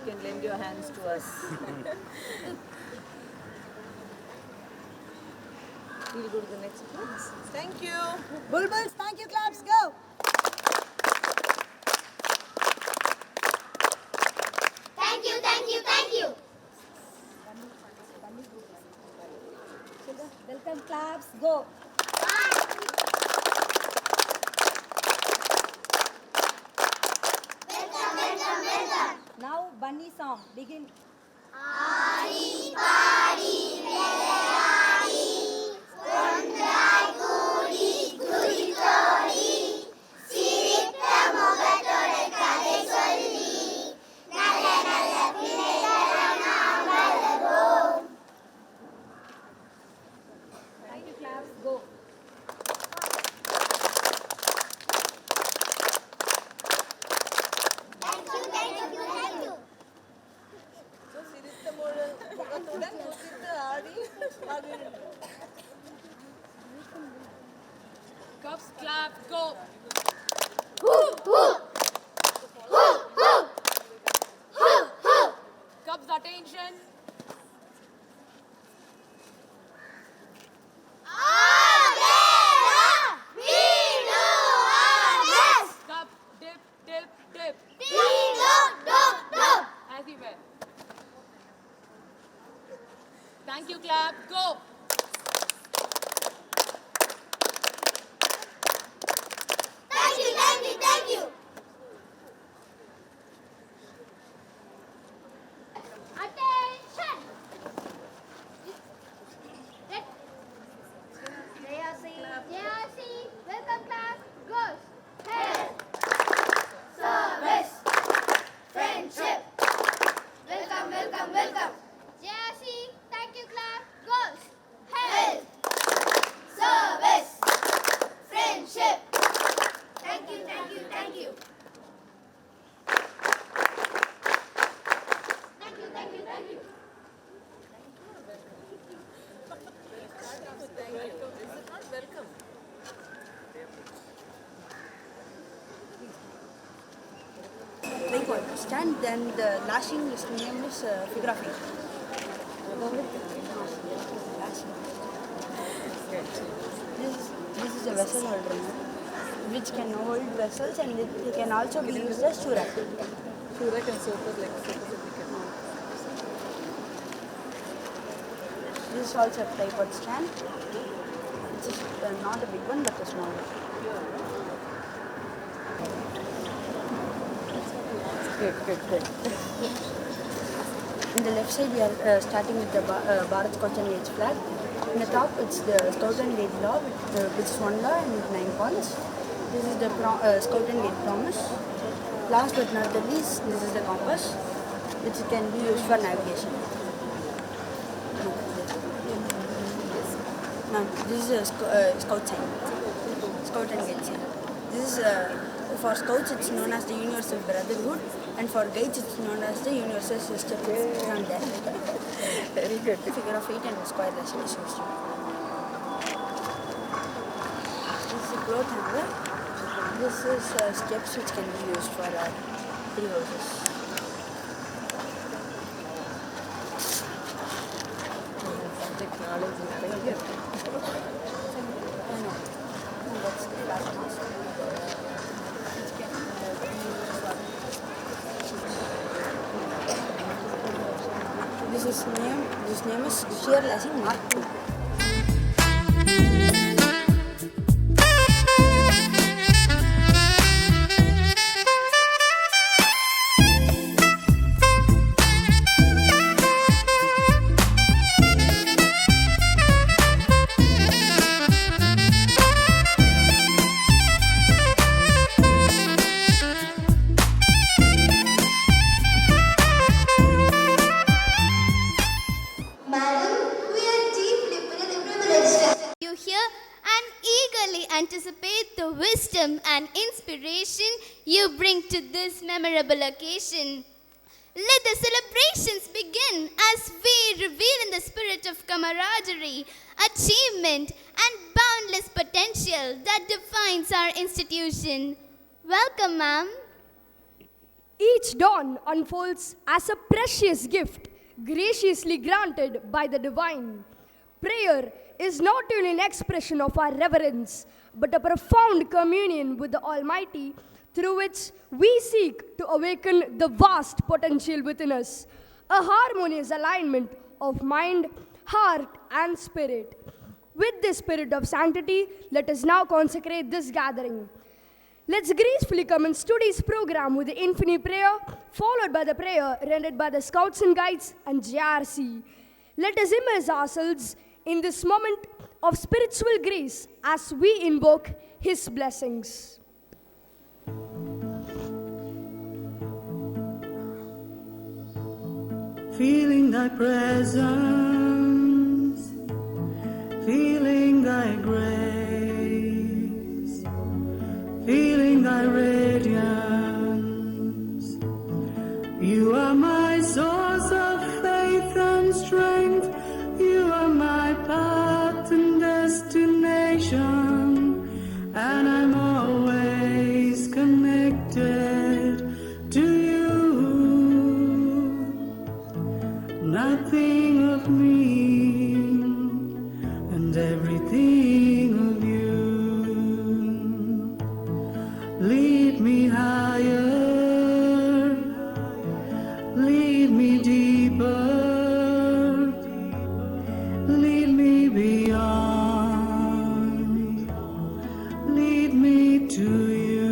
can lend your hands to us. We'll go to the next class. Thank you. Bulbuls, thank you, claps, go. Thank you, thank you, thank you. Welcome, claps, go. Welcome. Now, bunny song, begin. ஆடி பாடி விளையாடி ஒன்றாய் கூடி குதித்தோடி சிரித்த முகத்தோட கதை சொல்லி நல்ல நல்ல பிள்ளைகளாக நாம் வளர்வோம். Thank you, claps, go. Thank you, thank you, thank you. So, சிரித்த முகத்துடன் குதித்து ஆடி மகிழுங்கள். Cubs clap, go. Cubs attention. Cub dip, dip, dip. As he went. Thank you, clap, go. Thank you, thank you, thank you. Attention. Jayasi, welcome class, goes. Health, service, friendship. Welcome, welcome, welcome. Jayasi, thank you class, goes. Health, service, friendship. Thank you, thank you, thank you. Thank you, thank you, thank you. Thank you. This is not welcome. Tripod, stand, then the lashing is name is figure of eight. Lashing. This is a vessel holder, which can hold vessels and it can also be used as shoe rack. Shura can soap us like soap. This is also a tripod stand. It's just, not a big one but a small one. Good. In the left side we are starting with the Bharat Scouts and Guides flag. In the top it's the Scout and Guide law which is one law and 9 points. This is the Scout and Guide promise. Last but not the least, this is the compass which can be used for navigation. No, this is a Scout sign. Scout and Guide sign. This is for Scouts it's known as the Universal Brotherhood and for Guides it's known as the Universal Sisterhood. From there. Very good. Figure of 8 and square dash is used. This is a cloth hanger. This is steps which can be used for 3 horses. Technology. Thank you. No, that's the last mask. This name is shear lashing Mark II. Anticipate the wisdom and inspiration you bring to this memorable occasion. Let the celebrations begin as we reveal in the spirit of camaraderie, achievement, and boundless potential that defines our institution. Welcome, ma'am. Each dawn unfolds as a precious gift, graciously granted by the divine. Prayer is not only an expression of our reverence, but a profound communion with the Almighty through which we seek to awaken the vast potential within us, a harmonious alignment of mind, heart, and spirit. With this spirit of sanctity, let us now consecrate this gathering. Let's gracefully commence today's program with the Infinite Prayer, followed by the prayer rendered by the Scouts and Guides and JRC. Let us immerse ourselves in this moment of spiritual grace as we invoke His blessings. Feeling thy presence, feeling thy grace, feeling thy radiance. You are my source of faith and strength. You are my path and destination, and I'm always connected to you. Nothing of me and everything of you. Lead me higher, lead me deeper, lead me beyond, lead me to you.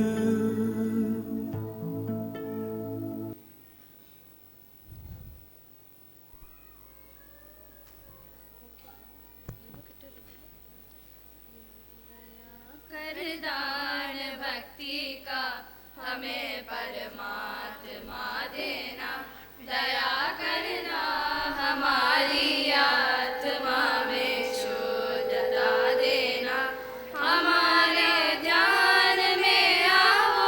करदान भक्ति का हमें परमात्मा देना, दया करना हमारी आत्मा में शुद्धता देना। हमारे ध्यान में आओ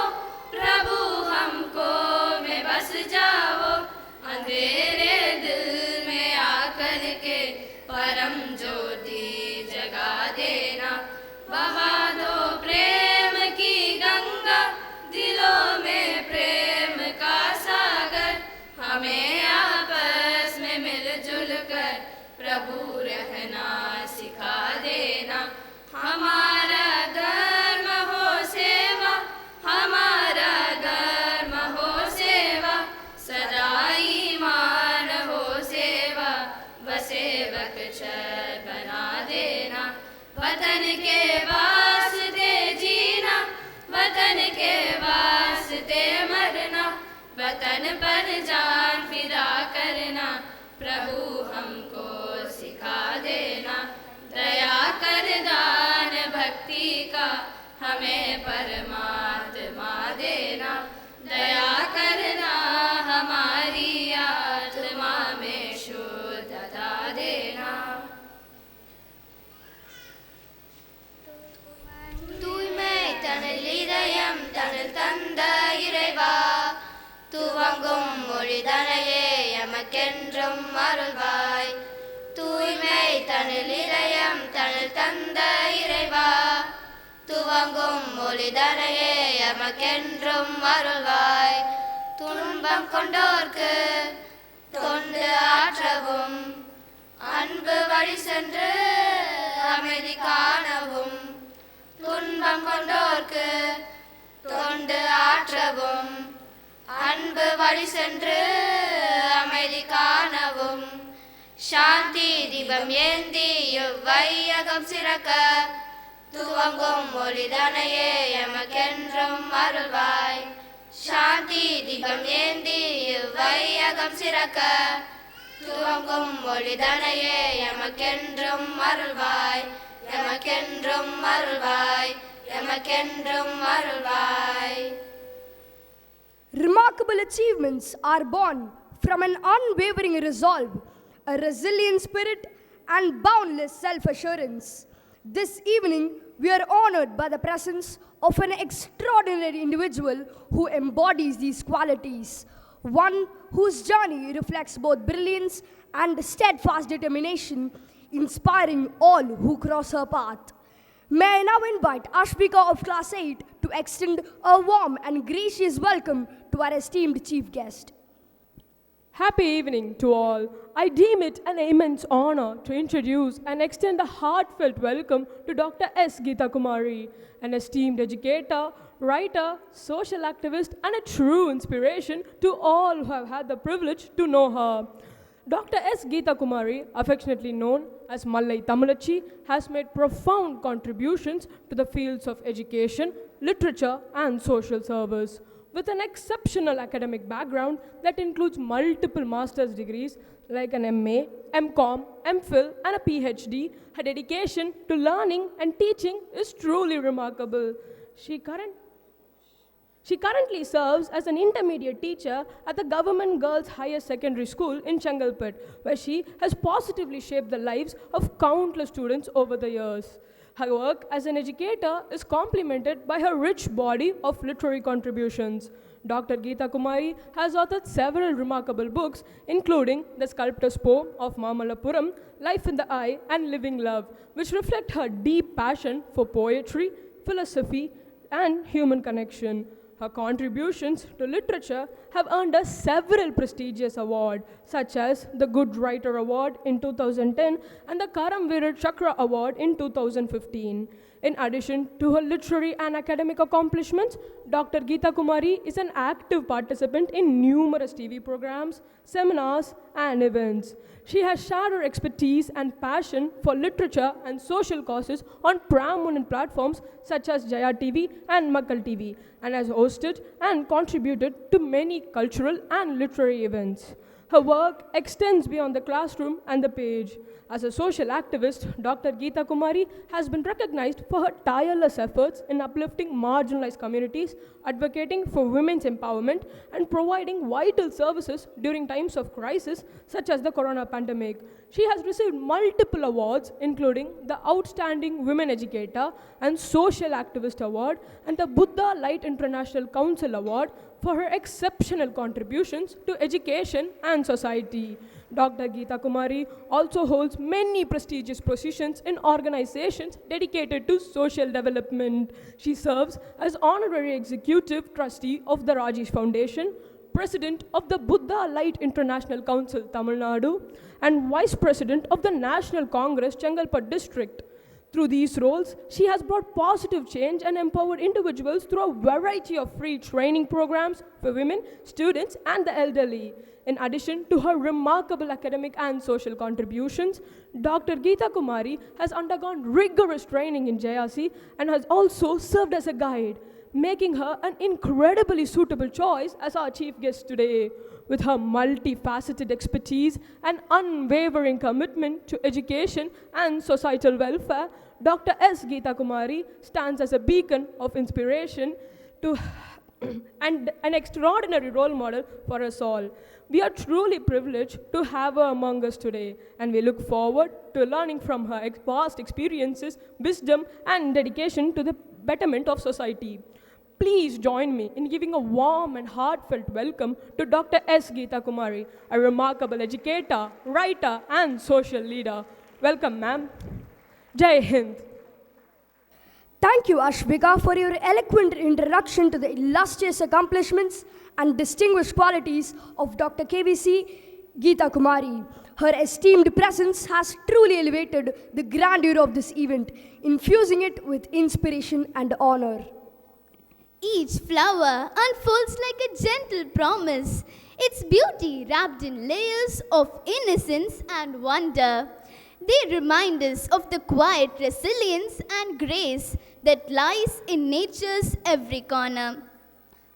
प्रभु, हमको में बस जाओ, अंधेरे दिल में आकर के परम ज्योति जगा देना। बहा दो प्रेम की गंगा, दिलों में प्रेम का सागर, हमें आपस में मिलजुल कर प्रभु रहना सिखा देना। हमारा धर्म हो सेवा, हमारा धर्म हो सेवा, सदा ईमान हो सेवा, बसेवक छल बना देना। वतन के वास्ते जीना, वतन के वास्ते मरना, वतन पर जान फिदा करना, प्रभु हमको सिखा देना। दया कर दान भक्ति का हमें परमात्मा देना, दया करना हमारी आत्मा में शुद्धता देना। தூய்மை தனல் இதயம் தனல் தந்த இறைவா, துவங்கும் மொழிதனையே எமக்கென்றும் அருள்வாய். தூய்மை தனல் இதயம் தனல் தந்த இறைவா, துவங்கும் மொழிதனையே எமக்கென்றும் அருள்வாய். துன்பம் கொண்டோர்க்கு தொண்டு ஆற்றவும், அன்பு வழி சென்று அமைதி காணவும், துன்பம் கொண்டோர்க்கு தொண்டு ஆற்றவும், அன்பு வழி சென்று அமைதி காணவும், சாந்தி தீபம் ஏந்தி வையகம் சிறக்க, துவங்கும் ஒளிதனையே எமக்கென்றும் அருள்வாய். சாந்தி தீபம் ஏந்தி வையகம் சிறக்க, துவங்கும் ஒளிதனையே எமக்கென்றும் அருள்வாய். எமக்கென்றும் அருள்வாய், எமக்கென்றும் அருள்வாய். Remarkable achievements are born from an unwavering resolve, a resilient spirit, and boundless self-assurance. This evening, we are honored by the presence of an extraordinary individual who embodies these qualities, one whose journey reflects both brilliance and steadfast determination, inspiring all who cross her path. May I now invite Ashbika of Class 8 to extend a warm and gracious welcome to our esteemed chief guest. Happy evening to all. I deem it an immense honor to introduce and extend a heartfelt welcome to Dr. S. Geeta Kumari, an esteemed educator, writer, social activist, and a true inspiration to all who have had the privilege to know her. Dr. S. Geeta Kumari, affectionately known as Mallai Tamulachi, has made profound contributions to the fields of education, literature, and social service. With an exceptional academic background that includes multiple master's degrees like an MA, MCom, MPhil, and a PhD, her dedication to learning and teaching is truly remarkable. She currently serves as an intermediate teacher at the Government Girls Higher Secondary School in Chengalpet, where she has positively shaped the lives of countless students over the years. Her work as an educator is complemented by her rich body of literary contributions. Dr. Geeta Kumari has authored several remarkable books, including The Sculptor's Poem of Mamalapuram, Life in the Eye, and Living Love, which reflect her deep passion for poetry, philosophy, and human connection. Her contributions to literature have earned her several prestigious awards, such as the Good Writer Award in 2010 and the Karamveer Chakra Award in 2015. In addition to her literary and academic accomplishments, Dr. Geeta Kumari is an active participant in numerous TV programs, seminars, and events. She has shared her expertise and passion for literature and social causes on prominent platforms such as Jaya TV and Makkal TV, and has hosted and contributed to many cultural and literary events. Her work extends beyond the classroom and the page. As a social activist, Dr. Geeta Kumari has been recognized for her tireless efforts in uplifting marginalized communities, advocating for women's empowerment, and providing vital services during times of crisis such as the corona pandemic. She has received multiple awards, including the Outstanding Women Educator and Social Activist Award and the Buddha Light International Council Award for her exceptional contributions to education and society. Dr. Geeta Kumari also holds many prestigious positions in organizations dedicated to social development. She serves as Honorary Executive Trustee of the Rajesh Foundation, President of the Buddha Light International Council, Tamil Nadu, and Vice President of the National Congress, Chengalpet District. Through these roles, she has brought positive change and empowered individuals through a variety of free training programs for women, students, and the elderly. In addition to her remarkable academic and social contributions, Dr. Geeta Kumari has undergone rigorous training in JRC and has also served as a guide, making her an incredibly suitable choice as our chief guest today. With her multifaceted expertise and unwavering commitment to education and societal welfare, Dr. S. Geeta Kumari stands as a beacon of inspiration and an extraordinary role model for us all. We are truly privileged to have her among us today, and we look forward to learning from her vast experiences, wisdom, and dedication to the betterment of society. Please join me in giving a warm and heartfelt welcome to Dr. S. Geeta Kumari, a remarkable educator, writer, and social leader. Welcome, ma'am. Jai Hind. Thank you, Ashbika, for your eloquent introduction to the illustrious accomplishments and distinguished qualities of Dr. KVC Geeta Kumari. Her esteemed presence has truly elevated the grandeur of this event, infusing it with inspiration and honor. Each flower unfolds like a gentle promise, its beauty wrapped in layers of innocence and wonder. They remind us of the quiet resilience and grace that lies in nature's every corner.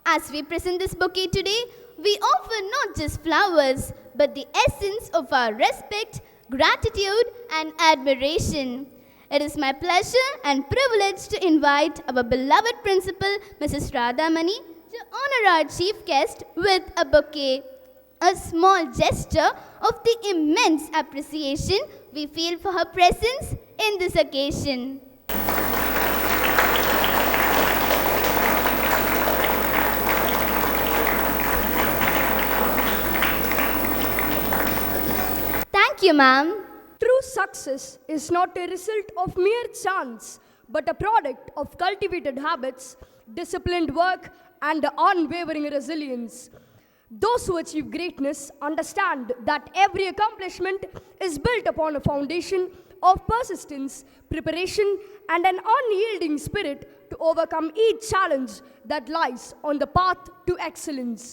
As we present this bouquet today, we offer not just flowers, but the essence of our respect, gratitude, and admiration. It is my pleasure and privilege to invite our beloved principal, Mrs. Radhamani, to honor our chief guest with a bouquet, a small gesture of the immense appreciation we feel for her presence in this occasion. Thank you, ma'am. True success is not a result of mere chance, but a product of cultivated habits, disciplined work, and unwavering resilience. Those who achieve greatness understand that every accomplishment is built upon a foundation of persistence, preparation, and an unyielding spirit to overcome each challenge that lies on the path to excellence.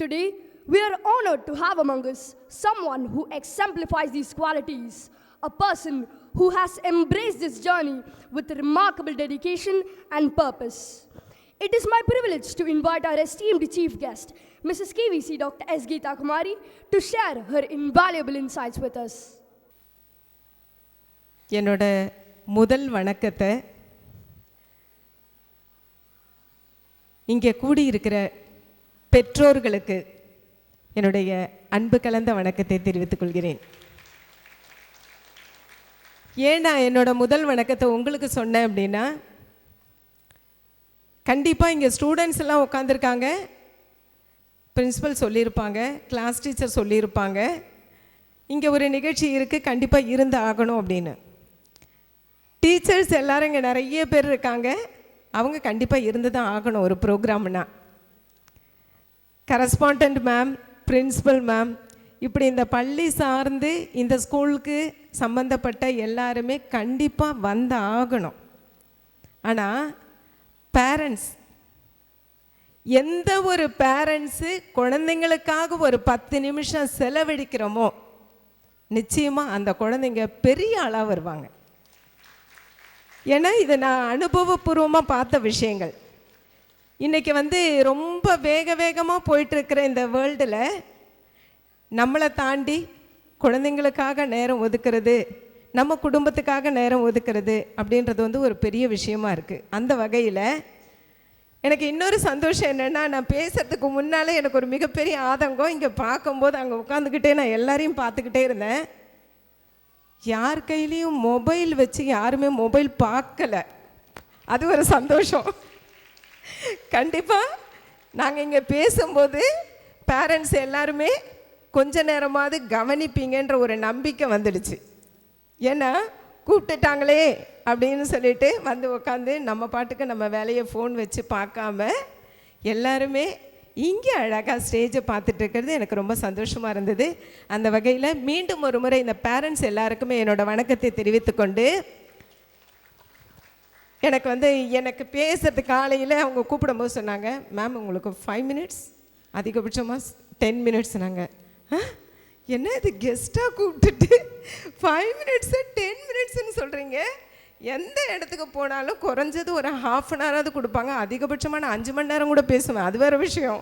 Today, we are honored to have among us someone who exemplifies these qualities, a person who has embraced this journey with remarkable dedication and purpose. It is my privilege to invite our esteemed chief guest, Mrs. KVC Dr. S. Geeta Kumari, to share her invaluable insights with us. என்னோட முதல் வணக்கத்தை இங்கே கூடியிருக்கிற பெற்றோர்களுக்கு என்னுடைய அன்பு கலந்த வணக்கத்தை தெரிவித்துக் கொள்கிறேன். ஏன் நான் என்னோட முதல் வணக்கத்தை உங்களுக்கு சொன்னேன் அப்படின்னா, கண்டிப்பாக இங்கே ஸ்டூடெண்ட்ஸ் எல்லாம் உட்காந்துருக்காங்க, பிரின்சிபல் சொல்லியிருப்பாங்க, கிளாஸ் டீச்சர் சொல்லியிருப்பாங்க, இங்கே ஒரு நிகழ்ச்சி இருக்குது, கண்டிப்பாக இருந்து ஆகணும் அப்படின்னு. டீச்சர்ஸ் எல்லோரும் இங்கே நிறைய பேர் இருக்காங்க, அவங்க கண்டிப்பாக இருந்து தான் ஆகணும் ஒரு ப்ரோக்ராம்னா. கரஸ்பாண்டன்ட் மேம், பிரின்சிபல் மேம், இப்படி இந்த பள்ளி சார்ந்து இந்த ஸ்கூலுக்கு சம்மந்தப்பட்ட எல்லாருமே கண்டிப்பாக வந்து ஆகணும். ஆனால் பேரண்ட்ஸ், எந்த ஒரு பேரண்ட்ஸு குழந்தைங்களுக்காக ஒரு 10 நிமிஷம் செலவழிக்கிறோமோ நிச்சயமாக அந்த குழந்தைங்க பெரிய ஆளாக வருவாங்க. ஏன்னா இது நான் அனுபவபூர்வமாக பார்த்த விஷயங்கள். இன்றைக்கி ரொம்ப வேகமாக போயிட்டுருக்கிற இந்த வேர்ல்டில் நம்மளை தாண்டி குழந்தைங்களுக்காக நேரம் ஒதுக்கிறது, நம்ம குடும்பத்துக்காக நேரம் ஒதுக்கிறது அப்படின்றது ஒரு பெரிய விஷயமா இருக்குது. அந்த வகையில் எனக்கு இன்னொரு சந்தோஷம் என்னென்னா, நான் பேசுகிறதுக்கு முன்னாலே எனக்கு ஒரு மிகப்பெரிய ஆதங்கம். இங்கே பார்க்கும்போது அங்கே உட்காந்துக்கிட்டே நான் எல்லாரையும் பார்த்துக்கிட்டே இருந்தேன். யார் கையிலையும் மொபைல் வச்சு யாருமே மொபைல் பார்க்கலை. அது ஒரு சந்தோஷம். கண்டிப்பாக நாங்கள் இங்கே பேசும்போது பேரண்ட்ஸ் எல்லாருமே கொஞ்ச நேரமாவது கவனிப்பீங்கன்ற ஒரு நம்பிக்கை வந்துடுச்சு. ஏன்னா கூப்பிட்டுட்டாங்களே அப்படின்னு சொல்லிட்டு வந்து உட்காந்து நம்ம பாட்டுக்கு நம்ம வேலையை ஃபோன் வச்சு பார்க்காம எல்லாருமே இங்கே அழகாக ஸ்டேஜை பார்த்துட்டு இருக்கிறது எனக்கு ரொம்ப சந்தோஷமாக இருந்தது. அந்த வகையில் மீண்டும் ஒரு முறை இந்த பேரண்ட்ஸ் எல்லாருக்குமே என்னோடய வணக்கத்தை தெரிவித்துக்கொண்டு, எனக்கு பேசுறது காலையில் அவங்க கூப்பிடும்போது சொன்னாங்க, மேம் உங்களுக்கு 5 மினிட்ஸ், அதிகபட்சமாக 10 மினிட்ஸ். நாங்கள் என்ன இது கெஸ்ட்டாக கூப்பிட்டுட்டு 5 மினிட்ஸு 10 மினிட்ஸ்ன்னு சொல்கிறீங்க? எந்த இடத்துக்கு போனாலும் குறைஞ்சது ஒரு ½ அன் ஹவராவது கொடுப்பாங்க. அதிகபட்சமாக நான் 5 மணி நேரம் கூட பேசுவேன், அது வேறு விஷயம்.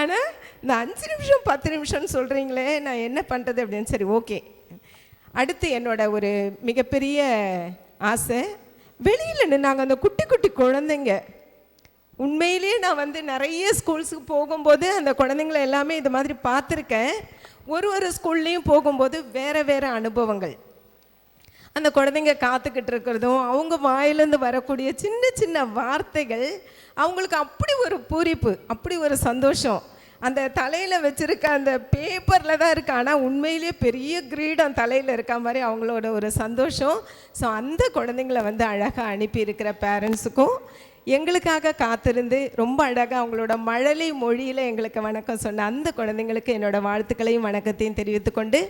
ஆனால் இந்த 5 நிமிஷம் 10 நிமிஷம்னு சொல்கிறீங்களே, நான் என்ன பண்ணுறது அப்படின்னு. சரி, ஓகே. அடுத்து என்னோட ஒரு மிகப்பெரிய ஆசை, வெளியில் நின்னாங்க அந்த குட்டி குட்டி குழந்தைங்க. உண்மையிலேயே நான் நிறைய ஸ்கூல்ஸுக்கு போகும்போது அந்த குழந்தைங்கள எல்லாமே இது மாதிரி பார்த்துருக்கேன். ஒரு ஸ்கூல்லையும் போகும்போது வேறு அனுபவங்கள். அந்த குழந்தைங்க காத்துக்கிட்டு இருக்கிறதும், அவங்க வாயிலேருந்து வரக்கூடிய சின்ன சின்ன வார்த்தைகள் அவங்களுக்கு அப்படி ஒரு பூரிப்பு, அப்படி ஒரு சந்தோஷம். அந்த தலையில் வச்சுருக்க அந்த பேப்பரில் தான் இருக்குது, ஆனால் உண்மையிலேயே பெரிய கிரீடம் தலையில் இருக்க மாதிரி அவங்களோட ஒரு சந்தோஷம். ஸோ அந்த குழந்தைங்கள அழகாக அனுப்பியிருக்கிற பேரண்ட்ஸுக்கும், எங்களுக்காக காத்திருந்து ரொம்ப அழகாக அவங்களோட மழலை மொழியில் எங்களுக்கு வணக்கம் சொன்ன அந்த குழந்தைங்களுக்கு என்னோடய வாழ்த்துக்களையும் வணக்கத்தையும் தெரிவித்துக்கொண்டு,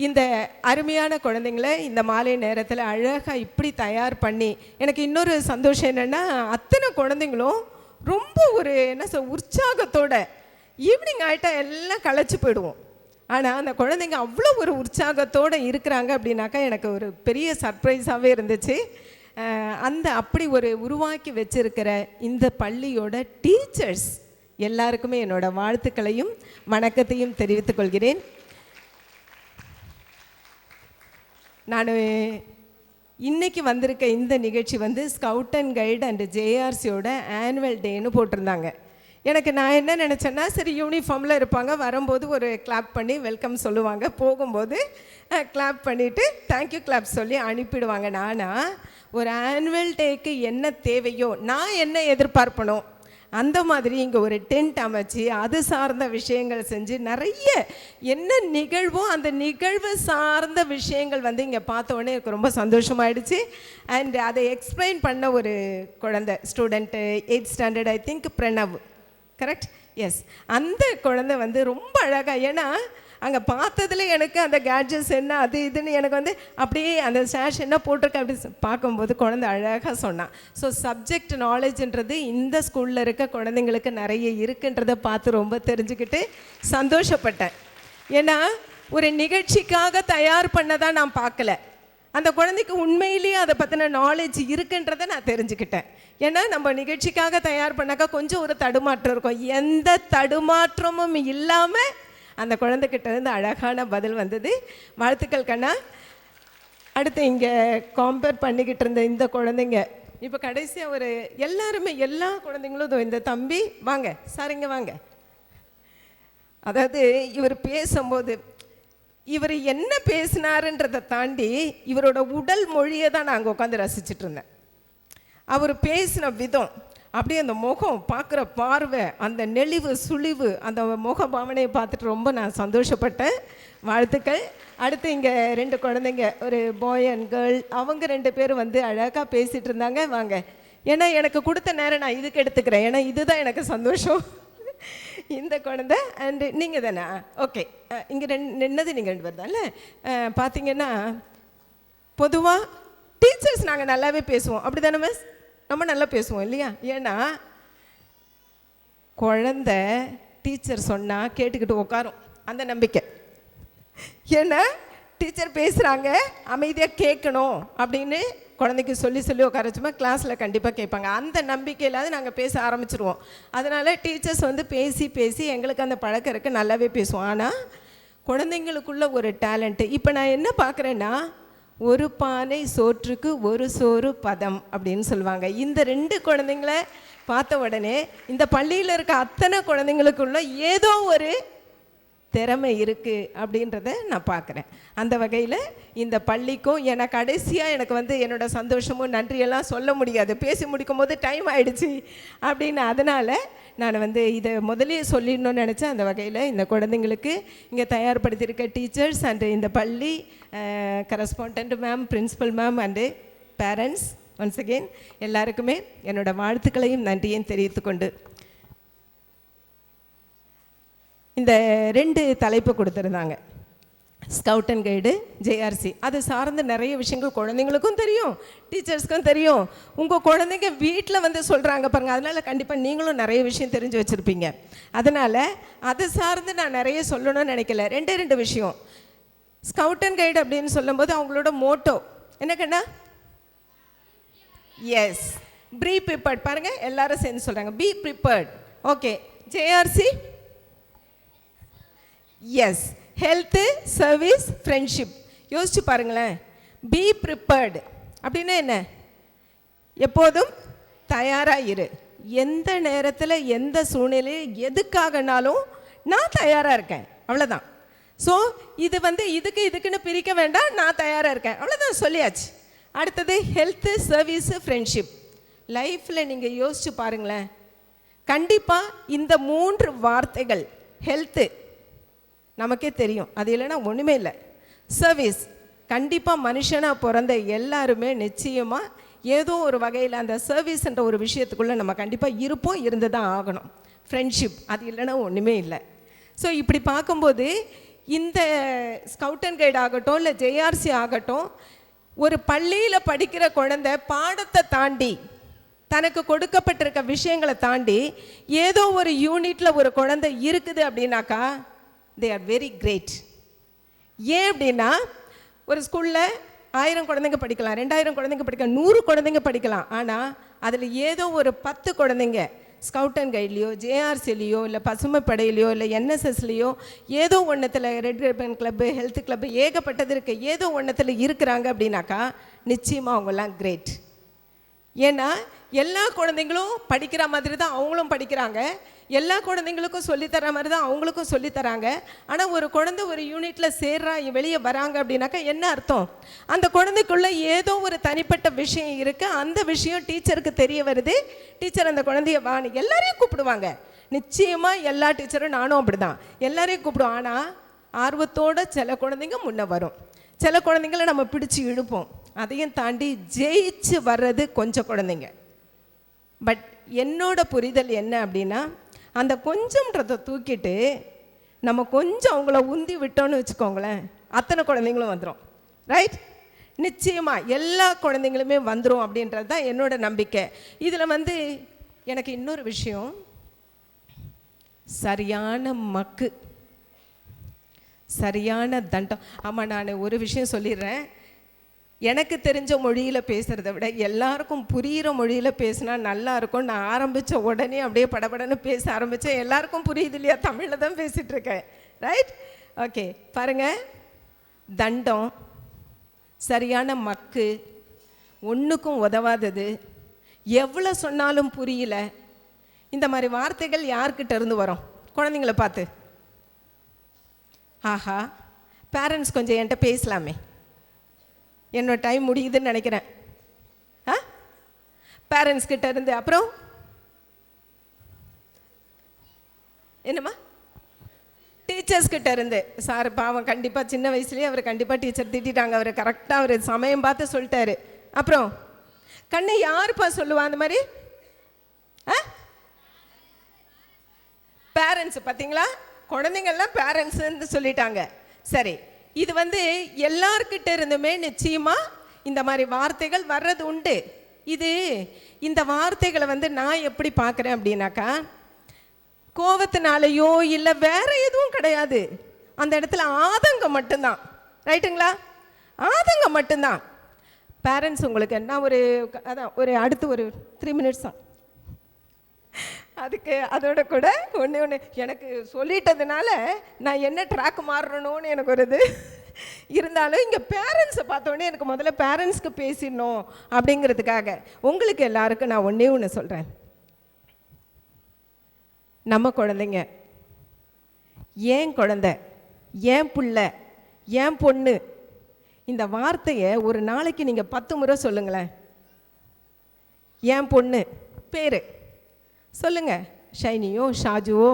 இந்த அருமையான குழந்தைங்களை இந்த மாலை நேரத்தில் அழகாக இப்படி தயார் பண்ணி, எனக்கு இன்னொரு சந்தோஷம் என்னென்னா, அத்தனை குழந்தைங்களும் ரொம்ப ஒரு உற்சாகத்தோட, ஈவினிங் ஆகிட்டா எல்லாம் களைச்சி போயிடுவோம், ஆனால் அந்த குழந்தைங்க அவ்வளோ ஒரு உற்சாகத்தோடு இருக்கிறாங்க அப்படின்னாக்கா எனக்கு ஒரு பெரிய சர்ப்ரைஸாகவே இருந்துச்சு. அப்படி ஒரு உருவாக்கி வச்சிருக்கிற இந்த பள்ளியோட டீச்சர்ஸ் எல்லாருக்குமே என்னோடய வாழ்த்துக்களையும் வணக்கத்தையும் தெரிவித்துக் கொள்கிறேன். நான் இன்றைக்கி வந்திருக்க இந்த நிகழ்ச்சி ஸ்கவுட் அண்ட் கைடு அண்ட் ஜேஆர்சியோட ஆனுவல் டேன்னு போட்டிருந்தாங்க. நான் என்ன நினச்சேன்னா, சரி யூனிஃபார்மில் இருப்பாங்க, வரும்போது ஒரு கிளாப் பண்ணி வெல்கம் சொல்லுவாங்க, போகும்போது கிளாப் பண்ணிவிட்டு தேங்க்யூ கிளாப் சொல்லி அனுப்பிடுவாங்க. நானா ஒரு ஆனுவல் டேக்கு என்ன தேவையோ, நான் என்ன எதிர்பார்ப்பனோ அந்த மாதிரி இங்கே ஒரு டென்ட் அமைச்சு அது சார்ந்த விஷயங்கள் செஞ்சு நிறைய என்ன நிகழ்வோ அந்த நிகழ்வு சார்ந்த விஷயங்கள் வந்து இங்கே பார்த்த உடனே எனக்கு ரொம்ப சந்தோஷமாயிடுச்சு. அண்ட் அதை எக்ஸ்பிளைன் பண்ண ஒரு குழந்தை student 8th standard I think Pranav, correct? Yes, அந்த குழந்தை வந்து ரொம்ப அழகாக, ஏன்னா அங்கே பார்த்ததுல எனக்கு அந்த கேட்ஜெட்ஸ் என்ன அது இதுன்னு எனக்கு வந்து அப்படியே அந்த ஸ்டாஷ் என்ன போட்டிருக்க அப்படி பார்க்கும்போது குழந்தை அழகாக சொன்னான். ஸோ சப்ஜெக்ட் நாலேஜ்ன்றது இந்த ஸ்கூலில் இருக்க குழந்தைங்களுக்கு நிறைய இருக்குன்றதை பார்த்து ரொம்ப தெரிஞ்சுக்கிட்டு சந்தோஷப்பட்டேன். ஏன்னா ஒரு நிகழ்ச்சிக்காக தயார் பண்ணதான் நான் பார்க்கல, அந்த குழந்தைக்கு உண்மையிலேயே அதை பற்றின நாலேஜ் இருக்குன்றதை நான் தெரிஞ்சுக்கிட்டேன். ஏன்னா நம்ம நிகழ்ச்சிக்காக தயார் பண்ணாக்கா கொஞ்சம் ஒரு தடுமாற்றம் இருக்கும், எந்த தடுமாற்றமும் இல்லாமல் அந்த குழந்தைகிட்ட இருந்து அழகான பதில் வந்தது. வாழ்த்துக்கள் கண்ணா. அடுத்து இங்கே கம்பேர் பண்ணிக்கிட்டு இருந்த இந்த குழந்தைங்க இப்போ கடைசியாக ஒரு எல்லாருமே எல்லா குழந்தைங்களும் இந்த தம்பி வாங்க சார் இங்கே வாங்க. அதாவது இவர் பேசும்போது இவர் என்ன பேசினாருன்றதை தாண்டி இவரோட உடல் மொழியை தான் நான் அங்கே உட்காந்து ரசிச்சுட்டு இருந்தேன். அவர் பேசின விதம், அப்படியே அந்த முகம் பார்க்குற பார்வை, அந்த நெளிவு சுழிவு, அந்த முக பாவனையை பார்த்துட்டு ரொம்ப நான் சந்தோஷப்பட்டேன். வாழ்த்துக்கள். அடுத்து இங்கே 2 குழந்தைங்க, ஒரு பாய் அண்ட் கேர்ள், அவங்க 2 பேரும் வந்து அழகாக பேசிகிட்டு இருந்தாங்க. வாங்க, ஏன்னா எனக்கு கொடுத்த நேரம் நான் இதுக்கு எடுத்துக்கிறேன், ஏன்னா இதுதான் எனக்கு சந்தோஷம். இந்த குழந்தை அண்டு நீங்கள் தானே? ஓகே, இங்கே நின்னது நீங்கள் 2 பேர் தான்ல. பார்த்தீங்கன்னா பொதுவாக டீச்சர்ஸ் நாங்கள் நல்லாவே பேசுவோம், அப்படி தானே மிஸ்? ரொம்ப நல்லா பேசுவோம் இல்லையா? ஏன்னா குழந்தை டீச்சர் சொன்னால் கேட்டுக்கிட்டு உட்காரும், அந்த நம்பிக்கை. ஏன்னா டீச்சர் பேசுகிறாங்க அமைதியாக கேட்கணும் அப்படின்னு குழந்தைக்கு சொல்லி சொல்லி உட்கார வச்சுமா கிளாஸில் கண்டிப்பாக கேட்பாங்க. அந்த நம்பிக்கையில்லாத நாங்கள் பேச ஆரம்பிச்சிருவோம். அதனால் டீச்சர்ஸ் வந்து பேசி பேசி எங்களுக்கு அந்த பழக்கம் இருக்குது, நல்லாவே பேசுவோம். ஆனால் குழந்தைங்களுக்குள்ள ஒரு டேலண்ட்டு. இப்போ நான் என்ன பார்க்குறேன்னா, ஒரு பானை சோற்றுக்கு ஒரு சோறு பதம் அப்படின்னு சொல்லுவாங்க. இந்த 2 குழந்தைங்கள பார்த்த உடனே இந்த பள்ளியில் இருக்க அத்தனை குழந்தைங்களுக்குள்ள ஏதோ ஒரு திறமை இருக்குது அப்படின்றத நான் பார்க்குறேன். அந்த வகையில் இந்த பள்ளிக்கும் எனக்கு கடைசியாக எனக்கு வந்து என்னோட சந்தோஷமும் நன்றியெல்லாம் சொல்ல முடியாது, பேசி முடிக்கும் போது டைம் ஆகிடுச்சு அப்படின்னு. அதனால் நான் வந்து இதை முதலே சொல்லிடணும்னு நினச்சேன். அந்த வகையில் இந்த குழந்தைங்களுக்கு இங்கே தயார்படுத்தியிருக்க டீச்சர்ஸ் அண்டு இந்த பள்ளி correspondent ma'am, principal ma'am and parents once again எல்லாருக்குமே என்னோடய வாழ்த்துக்களையும் நன்றியையும் தெரிவித்துக்கொண்டு இந்த 2 தலைப்பு கொடுத்துருந்தாங்க, ஸ்கவுட் அண்ட் கைடு, ஜேஆர்சி. அது சார்ந்த நிறைய விஷயங்கள் குழந்தைங்களுக்கும் தெரியும், டீச்சர்ஸ்க்கும் தெரியும். உங்கள் குழந்தைங்க வீட்டில் வந்து சொல்கிறாங்க பாருங்கள், அதனால் கண்டிப்பாக நீங்களும் நிறைய விஷயம் தெரிஞ்சு வச்சுருப்பீங்க. அதனால் அது சார்ந்து நான் நிறைய சொல்லணும்னு நினைக்கல. 2 விஷயம். ஸ்கவுட் அண்ட் கைடு அப்படின்னு சொல்லும்போது அவங்களோட மோட்டோ என்ன கண்ணா? S, be prepared. பாருங்கள் எல்லாரும் சேர்ந்து சொல்கிறாங்க be prepared. Okay, JRC? Yes, health, service, friendship. யோசிச்சு பாருங்களேன், பி ப்ரிப்பேர்டு அப்படின்னா என்ன? எப்போதும் தயாராக இரு, எந்த நேரத்தில் எந்த சூழ்நிலையில் எதுக்காகனாலும் நான் தயாராக இருக்கேன், அவ்வளோதான். ஸோ இது வந்து இதுக்குன்னு பிரிக்க வேண்டாம், நான் தயாராக இருக்கேன், அவ்வளோதான், சொல்லியாச்சு. அடுத்தது ஹெல்த்து, சர்வீஸு, ஃப்ரெண்ட்ஷிப். லைஃப்பில் நீங்கள் யோசிச்சு பாருங்களேன், கண்டிப்பாக இந்த 3 வார்த்தைகள், ஹெல்த்து நமக்கே தெரியும், அது இல்லைன்னா ஒன்றுமே இல்லை. சர்வீஸ், கண்டிப்பாக மனுஷனாக பிறந்த எல்லாருமே நிச்சயமாக ஏதோ ஒரு வகையில் அந்த சர்வீஸ்ன்ற ஒரு விஷயத்துக்குள்ளே நம்ம கண்டிப்பாக இருப்போம், இருந்து தான் ஆகணும். ஃப்ரெண்ட்ஷிப், அது இல்லைன்னா ஒன்றுமே இல்லை. ஸோ இப்படி பார்க்கும்போது இந்த ஸ்கவுட் அண்ட் கைட் ஆகட்டும் இல்லை ஜேஆர்சி ஆகட்டும், ஒரு பள்ளியில் படிக்கிற குழந்தை பாடத்தை தாண்டி தனக்கு கொடுக்கப்பட்டிருக்க விஷயங்களை தாண்டி ஏதோ ஒரு யூனிட்டில் ஒரு குழந்தை இருக்குது அப்படின்னாக்கா they are very great. ஏன் அப்படின்னா ஒரு ஸ்கூலில் 1000 குழந்தைங்க படிக்கலாம், 2000 குழந்தைங்க படிக்கலாம், 100 குழந்தைங்க படிக்கலாம். ஆனால் அதில் ஏதோ ஒரு 10 குழந்தைங்க ஸ்கவுட் அண்ட் கைட்லேயோ ஜேஆர்சிலேயோ இல்லை பசுமை படையிலையோ இல்லை என்எஸ்எஸ்லேயோ ஏதோ ஒன்றத்தில், red ribbon club, health club, ஏகப்பட்டது இருக்குது, ஏதோ ஒன்றத்தில் இருக்கிறாங்க அப்படின்னாக்கா நிச்சயமாக அவங்கெல்லாம் கிரேட். ஏன்னா எல்லா குழந்தைங்களும் படிக்கிற மாதிரி தான் அவங்களும் படிக்கிறாங்க, எல்லா குழந்தைங்களுக்கும் சொல்லித்தர மாதிரி தான் அவங்களுக்கும் சொல்லித்தராங்க. ஆனால் ஒரு குழந்தை ஒரு யூனிட்டில் சேர்றா வெளியே வராங்க அப்படின்னாக்கா என்ன அர்த்தம்? அந்த குழந்தைக்குள்ளே ஏதோ ஒரு தனிப்பட்ட விஷயம் இருக்குது, அந்த விஷயம் டீச்சருக்கு தெரிய வருது. டீச்சர் அந்த குழந்தைய வான்னு எல்லாரையும் கூப்பிடுவாங்க. நிச்சயமாக எல்லா டீச்சரும், நானும் அப்படி தான் எல்லாரையும் கூப்பிடுவோம். ஆனால் ஆர்வத்தோடு சில குழந்தைங்க முன்னே வரும், சில குழந்தைங்கள நம்ம பிடிச்சி இழுப்போம். அதையும் தாண்டி ஜெயிச்சு வர்றது கொஞ்சம் குழந்தைங்க. பட் என்னோட புரிதல் என்ன அப்படின்னா, அந்த கொஞ்சம்ன்றதை தூக்கிட்டு நம்ம கொஞ்சம் அவங்கள உந்தி விட்டோன்னு வச்சுக்கோங்களேன், அத்தனை குழந்தைங்களும் வந்துடும். ரைட்? நிச்சயமாக எல்லா குழந்தைங்களுமே வந்துடும் அப்படின்றது தான் என்னோட நம்பிக்கை. இதில் எனக்கு இன்னொரு விஷயம், சரியான மக்கு, சரியான தண்டம். ஆமாம், நான் ஒரு விஷயம் சொல்லிடுறேன். எனக்கு தெரிஞ்ச மொழியில் பேசுகிறத விட எல்லாருக்கும் புரிகிற மொழியில் பேசினா நல்லா இருக்கும். நான் ஆரம்பித்த உடனே அப்படியே படபடன்னு பேச ஆரம்பித்தேன். எல்லாருக்கும் புரியுது இல்லையா? தமிழில் தான் பேசிகிட்ருக்கேன். ரைட்? ஓகே, பாருங்கள். தண்டம், சரியான மக்கு, ஒன்றுக்கும் உதவாதது, எவ்வளோ சொன்னாலும் புரியல, இந்த மாதிரி வார்த்தைகள் யார்கிட்ட இருந்து வரும்? குழந்தைங்கள பார்த்து. ஆஹா, பேரண்ட்ஸ் கொஞ்சம் என்கிட்ட பேசலாமே, என்னோட டைம் முடியுதுன்னு நினைக்கிறேன். பேரண்ட்ஸ் கிட்ட இருந்து. அப்புறம் என்னம்மா? டீச்சர்ஸ் கிட்ட இருந்து. சார் பாவம், கண்டிப்பாக சின்ன வயசுலேயே அவர் கண்டிப்பாக டீச்சர் திட்டாங்க, அவர் கரெக்டாக அவர் சமயம் பார்த்து சொல்லிட்டாரு. அப்புறம் கண்ணை யாருப்பா சொல்லுவா அந்த மாதிரி? பேரண்ட்ஸ். பார்த்தீங்களா, குழந்தைங்கள்லாம் பேரண்ட்ஸுன்னு சொல்லிட்டாங்க. சரி, இது எல்லார்கிட்ட இருந்துமே நிச்சயமாக இந்த மாதிரி வார்த்தைகள் வர்றது உண்டு. இந்த வார்த்தைகளை நான் எப்படி பார்க்குறேன் அப்படின்னாக்கா, கோவத்தினாலேயோ இல்லை வேற எதுவும் கிடையாது. அந்த இடத்துல ஆதங்கம் மட்டும்தான். ரைட்டுங்களா? ஆதங்கம் மட்டும்தான். பேரண்ட்ஸ் உங்களுக்கு நான் அடுத்து ஒரு 3 மினிட்ஸ் தான் அதுக்கு. அதோட கூட ஒன்று எனக்கு சொல்லிட்டதுனால நான் என்ன ட்ராக் மாறணும்னு எனக்கு ஒரு இது இருந்தாலும், இங்கே பேரண்ட்ஸை பார்த்தோன்னே எனக்கு முதல்ல பேரண்ட்ஸ்க்கு பேசிடணும் அப்படிங்கிறதுக்காக உங்களுக்கு எல்லாருக்கும் நான் ஒன்று சொல்கிறேன். நம்ம குழந்தைங்க, ஏன் குழந்தை, ஏன் புள்ள, ஏன் பொண்ணு, இந்த வார்த்தையை ஒரு நாளைக்கு நீங்கள் 10 முறை சொல்லுங்களேன். ஏன் பொண்ணு பேர் சொல்லுங்கள். ஷைனியோ, ஷாஜுவோ,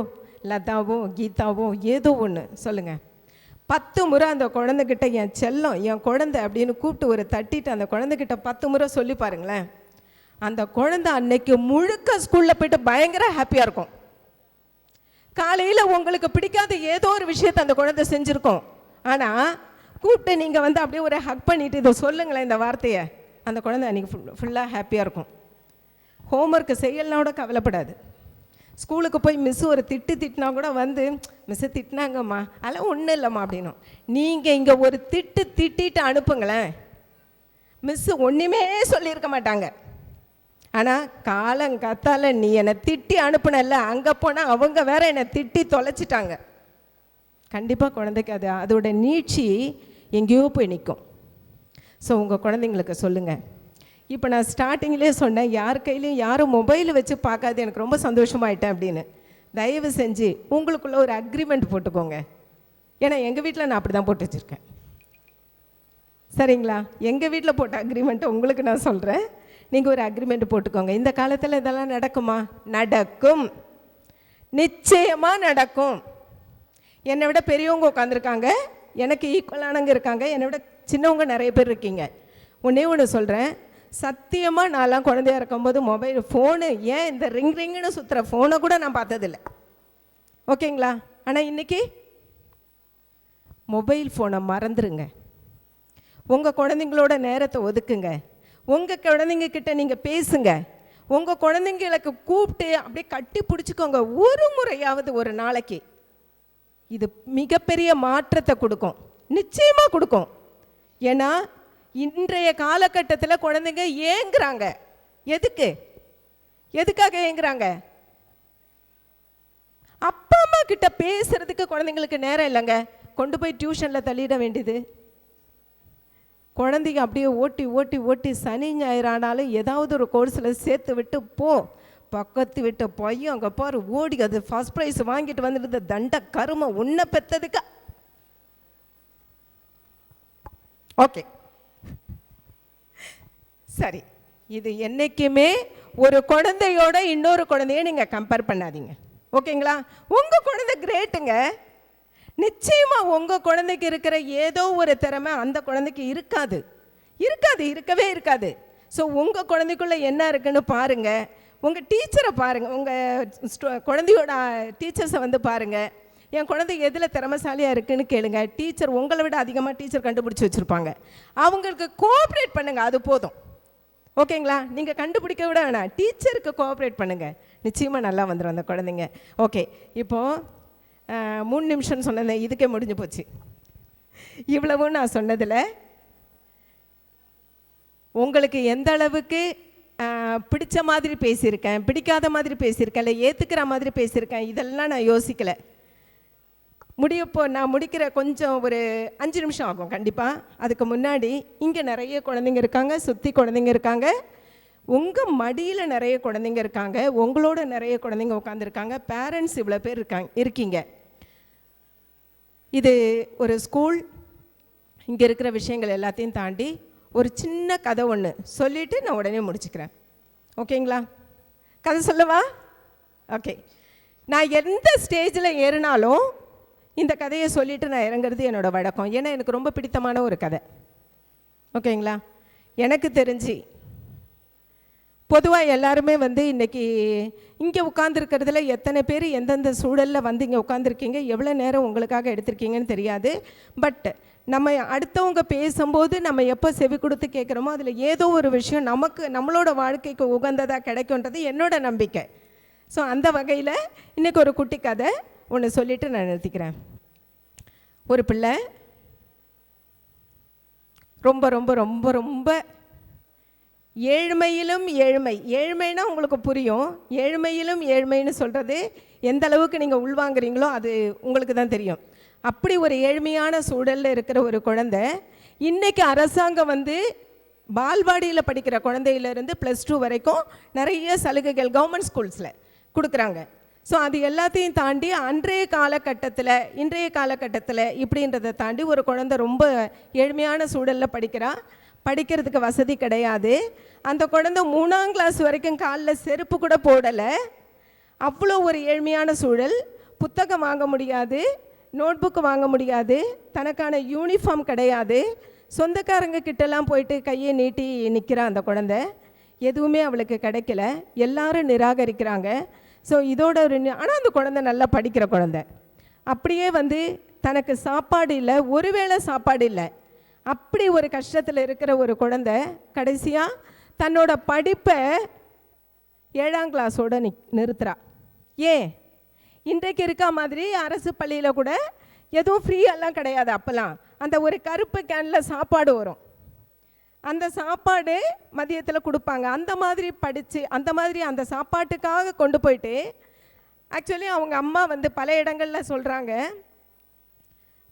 லதாவோ, கீதாவோ, ஏதோ ஒன்று சொல்லுங்கள். 10 முறை அந்த குழந்தைகிட்ட என் செல்லம், என் குழந்தை அப்படின்னு கூப்பிட்டு ஒரு தட்டிட்டு அந்த குழந்தைகிட்ட 10 முறை சொல்லி பாருங்களேன். அந்த குழந்தை அன்னைக்கு முழுக்க ஸ்கூலில் போய்ட்டு பயங்கர ஹாப்பியாக இருக்கும். காலையில் உங்களுக்கு பிடிக்காத ஏதோ ஒரு விஷயத்தை அந்த குழந்தை செஞ்சுருக்கோம். ஆனால் கூப்பிட்டு நீங்கள் அப்படியே ஒரு ஹக் பண்ணிவிட்டு இதை சொல்லுங்களேன் இந்த வார்த்தையை, அந்த குழந்தை அன்றைக்கி ஃபுல்லாக ஹாப்பியாக இருக்கும். ஹோம்ஒர்க்கு செய்யலாம் கூட கவலைப்படாது. ஸ்கூலுக்கு போய் மிஸ்ஸு ஒரு திட்டினா கூட மிஸ்ஸு திட்டினாங்கம்மா, அதெல்லாம் ஒன்றும் இல்லைம்மா அப்படின்னும். நீங்கள் இங்கே ஒரு திட்டிட்டு அனுப்புங்களேன், மிஸ்ஸு ஒன்றுமே சொல்லியிருக்க மாட்டாங்க. ஆனால் காலங்காத்தால நீ என்னை திட்டி அனுப்புனல்ல, அங்கே போனால் அவங்க வேற என்னை திட்டி தொலைச்சிட்டாங்க. கண்டிப்பாக குழந்தைக்கு அதோட நீட்சி எங்கேயோ போய் நிற்கும். ஸோ உங்கள் குழந்தைங்களுக்கு சொல்லுங்கள். இப்போ நான் ஸ்டார்டிங்லேயே சொன்னேன், யார் கையிலையும் யாரும் மொபைல் வச்சு பார்க்காது, எனக்கு ரொம்ப சந்தோஷமாயிட்டேன் அப்படின்னு. தயவு செஞ்சு உங்களுக்குள்ளே ஒரு அக்ரிமெண்ட் போட்டுக்கோங்க. ஏன்னா எங்கள் வீட்டில் நான் அப்படி தான் போட்டு வச்சுருக்கேன். சரிங்களா? எங்கள் வீட்டில் போட்ட அக்ரிமெண்ட்டை உங்களுக்கு நான் சொல்கிறேன். நீங்கள் ஒரு அக்ரிமெண்ட் போட்டுக்கோங்க. இந்த காலத்தில் இதெல்லாம் நடக்குமா? நடக்கும், நிச்சயமாக நடக்கும். என்னை விட பெரியவங்க உட்காந்துருக்காங்க, எனக்கு ஈக்குவலானவங்க இருக்காங்க, என்னை விட சின்னவங்க நிறைய பேர் இருக்கீங்க. ஒன்று சொல்கிறேன், சத்தியமாக நான்லாம் குழந்தையாக இருக்கும்போது மொபைல் ஃபோனு, ஏன் இந்த ரிங்குன்னு சுற்றுற ஃபோனை கூட நான் பார்த்ததில்லை. ஓகேங்களா? ஆனால் இன்றைக்கி மொபைல் ஃபோனை மறந்துடுங்க. உங்கள் குழந்தைங்களோட நேரத்தை ஒதுக்குங்க. உங்கள் குழந்தைங்கக்கிட்ட நீங்கள் பேசுங்க. உங்கள் குழந்தைங்களுக்கு கூப்பிட்டு அப்படியே கட்டி பிடிச்சிக்கோங்க ஒரு முறையாவது ஒரு நாளைக்கு. இது மிகப்பெரிய மாற்றத்தை கொடுக்கும், நிச்சயமாக கொடுக்கும். ஏன்னா இன்றைய காலகட்டத்தில் குழந்தைங்க ஏங்குறாங்க. எதுக்காக ஏங்குறாங்க? அப்பா அம்மா கிட்ட பேசுறதுக்கு குழந்தைங்களுக்கு நேரம் இல்லைங்க. கொண்டு போய் டியூஷனில் தள்ளிட வேண்டியது, குழந்தைங்க அப்படியே ஓட்டி ஓட்டி ஓட்டி சனி ஞாயிறு ஆனாலும் ஏதாவது ஒரு கோர்ஸில் சேர்த்து விட்டு போ, பக்கத்து விட்ட பையன் அங்கே பாரு ஓடி அது ஃபர்ஸ்ட் ப்ரைஸ் வாங்கிட்டு வந்துட்டு தண்ட கருமை உன்னை பெற்றதுக்கு. ஓகே சரி, இது என்றைக்குமே ஒரு குழந்தையோட இன்னொரு குழந்தைய நீங்கள் கம்பேர் பண்ணாதீங்க. ஓகேங்களா? உங்கள் குழந்தை கிரேட்டுங்க. நிச்சயமாக உங்கள் குழந்தைக்கு இருக்கிற ஏதோ ஒரு திறமை அந்த குழந்தைக்கு இருக்காது, இருக்கவே இருக்காது. ஸோ உங்கள் குழந்தைக்குள்ளே என்ன இருக்குன்னு பாருங்கள். உங்கள் டீச்சரை பாருங்கள், உங்கள் குழந்தையோட டீச்சர்ஸை வந்து பாருங்கள். என் குழந்தை எதில் திறமைசாலியாக இருக்குன்னு கேளுங்க. டீச்சர் உங்களை விட அதிகமாக டீச்சர் கண்டுபிடிச்சி வச்சுருப்பாங்க. அவங்களுக்கு கோஆப்ரேட் பண்ணுங்கள், அது போதும். ஓகேங்களா? நீங்கள் கண்டுபிடிக்க விட வேணாம், டீச்சருக்கு கோஆப்ரேட் பண்ணுங்கள், நிச்சயமாக நல்லா வந்துடும் அந்த குழந்தைங்க. ஓகே, இப்போது 3 நிமிஷம் சொன்னேன், இதுக்கே முடிஞ்சு போச்சு. இவ்வளவும் நான் சொன்னதில் உங்களுக்கு எந்த அளவுக்கு பிடிச்ச மாதிரி பேசியிருக்கேன், பிடிக்காத மாதிரி பேசியிருக்கேன், இல்லை ஏற்றுக்கிற மாதிரி பேசியிருக்கேன், இதெல்லாம் நான் யோசிக்கலை. நான் முடிக்கிற கொஞ்சம் ஒரு 5 நிமிஷம் ஆகும் கண்டிப்பாக. அதுக்கு முன்னாடி இங்கே நிறைய குழந்தைங்க இருக்காங்க, சுற்றி குழந்தைங்க இருக்காங்க, உங்கள் மடியில் நிறைய குழந்தைங்க இருக்காங்க, உங்களோட நிறைய குழந்தைங்க உட்காந்துருக்காங்க, பேரண்ட்ஸ் இவ்வளோ பேர் இருக்கீங்க. இது ஒரு ஸ்கூல். இங்கே இருக்கிற விஷயங்கள் எல்லாத்தையும் தாண்டி ஒரு சின்ன கதை ஒன்று சொல்லிவிட்டு நான் உடனே முடிச்சுக்கிறேன். ஓகேங்களா? கதை சொல்லவா? ஓகே. நான் எந்த ஸ்டேஜில் ஏறினாலும் இந்த கதையை சொல்லிவிட்டு நான் இறங்குறது என்னோடய வழக்கம். ஏன்னா எனக்கு ரொம்ப பிடித்தமான ஒரு கதை. ஓகேங்களா? எனக்கு தெரிஞ்சு பொதுவாக எல்லாருமே வந்து இன்றைக்கி இங்கே உட்காந்துருக்கிறதுல எத்தனை பேர் எந்தெந்த சூழலில் வந்து இங்கே உட்காந்துருக்கீங்க, எவ்வளோ நேரம் உங்களுக்காக எடுத்திருக்கீங்கன்னு தெரியாது. பட் நம்ம அடுத்தவங்க பேசும்போது நம்ம எப்போ செவி கொடுத்து கேட்குறோமோ அதில் ஏதோ ஒரு விஷயம் நம்மளோட வாழ்க்கைக்கு உகந்ததாக கிடைக்குன்றது என்னோட நம்பிக்கை. ஸோ அந்த வகையில் இன்றைக்கி ஒரு குட்டி கதை ஒன்று சொல்லிவிட்டு நான் நிறுத்திக்கிறேன். ஒரு பிள்ளை ரொம்ப ரொம்ப ரொம்ப ரொம்ப ஏழ்மையிலும் ஏழ்மைனா உங்களுக்கு புரியும். ஏழ்மையிலும் ஏழ்மைன்னு சொல்கிறது எந்த அளவுக்கு நீங்கள் உள்வாங்குறீங்களோ அது உங்களுக்கு தான் தெரியும். அப்படி ஒரு ஏழ்மையான சூழலில் இருக்கிற ஒரு குழந்தை இன்றைக்கி அரசாங்கம் வந்து பால்வாடியில் படிக்கிற குழந்தையிலேருந்து +2 வரைக்கும் நிறைய சலுகைகள் கவர்மெண்ட் ஸ்கூல்ஸில் கொடுக்குறாங்க. ஸோ அது எல்லாத்தையும் தாண்டி இன்றைய காலகட்டத்தில் இப்படின்றதை தாண்டி ஒரு குழந்தை ரொம்ப ஏழ்மையான சூழலில் படிக்கிறதுக்கு வசதி கிடையாது. அந்த குழந்தை 3ஆம் கிளாஸ் வரைக்கும் காலில் செருப்பு கூட போடலை. அவ்வளோ ஒரு ஏழ்மையான சூழல். புத்தகம் வாங்க முடியாது, நோட்புக்கு வாங்க முடியாது, தனக்கான யூனிஃபார்ம் கிடையாது. சொந்தக்காரங்க கிட்டலாம் போயிட்டு கையை நீட்டி நிற்கிறான் அந்த குழந்தை. எதுவுமே அவளுக்கு கிடைக்கல, எல்லாரும் நிராகரிக்கிறாங்க. ஸோ இதோட ஆனால் அந்த குழந்தை நல்லா படிக்கிற குழந்தை. அப்படியே வந்து தனக்கு சாப்பாடு இல்லை, ஒருவேளை சாப்பாடு இல்லை, அப்படி ஒரு கஷ்டத்தில் இருக்கிற ஒரு குழந்தை கடைசியாக தன்னோட படிப்பை 7ஆம் கிளாஸோடு நிறுத்துறா. ஏன்? இன்றைக்கு இருக்க மாதிரி அரசு பள்ளியில் கூட எதுவும் ஃப்ரீயெல்லாம் கிடையாது. அப்போல்லாம் அந்த ஒரு கருப்பு கேனில் சாப்பாடு வரும், அந்த சாப்பாடு மதியத்தில் கொடுப்பாங்க. அந்த மாதிரி படித்து அந்த சாப்பாட்டுக்காக கொண்டு போயிட்டு ஆக்சுவலி அவங்க அம்மா வந்து பல இடங்களில் சொல்கிறாங்க,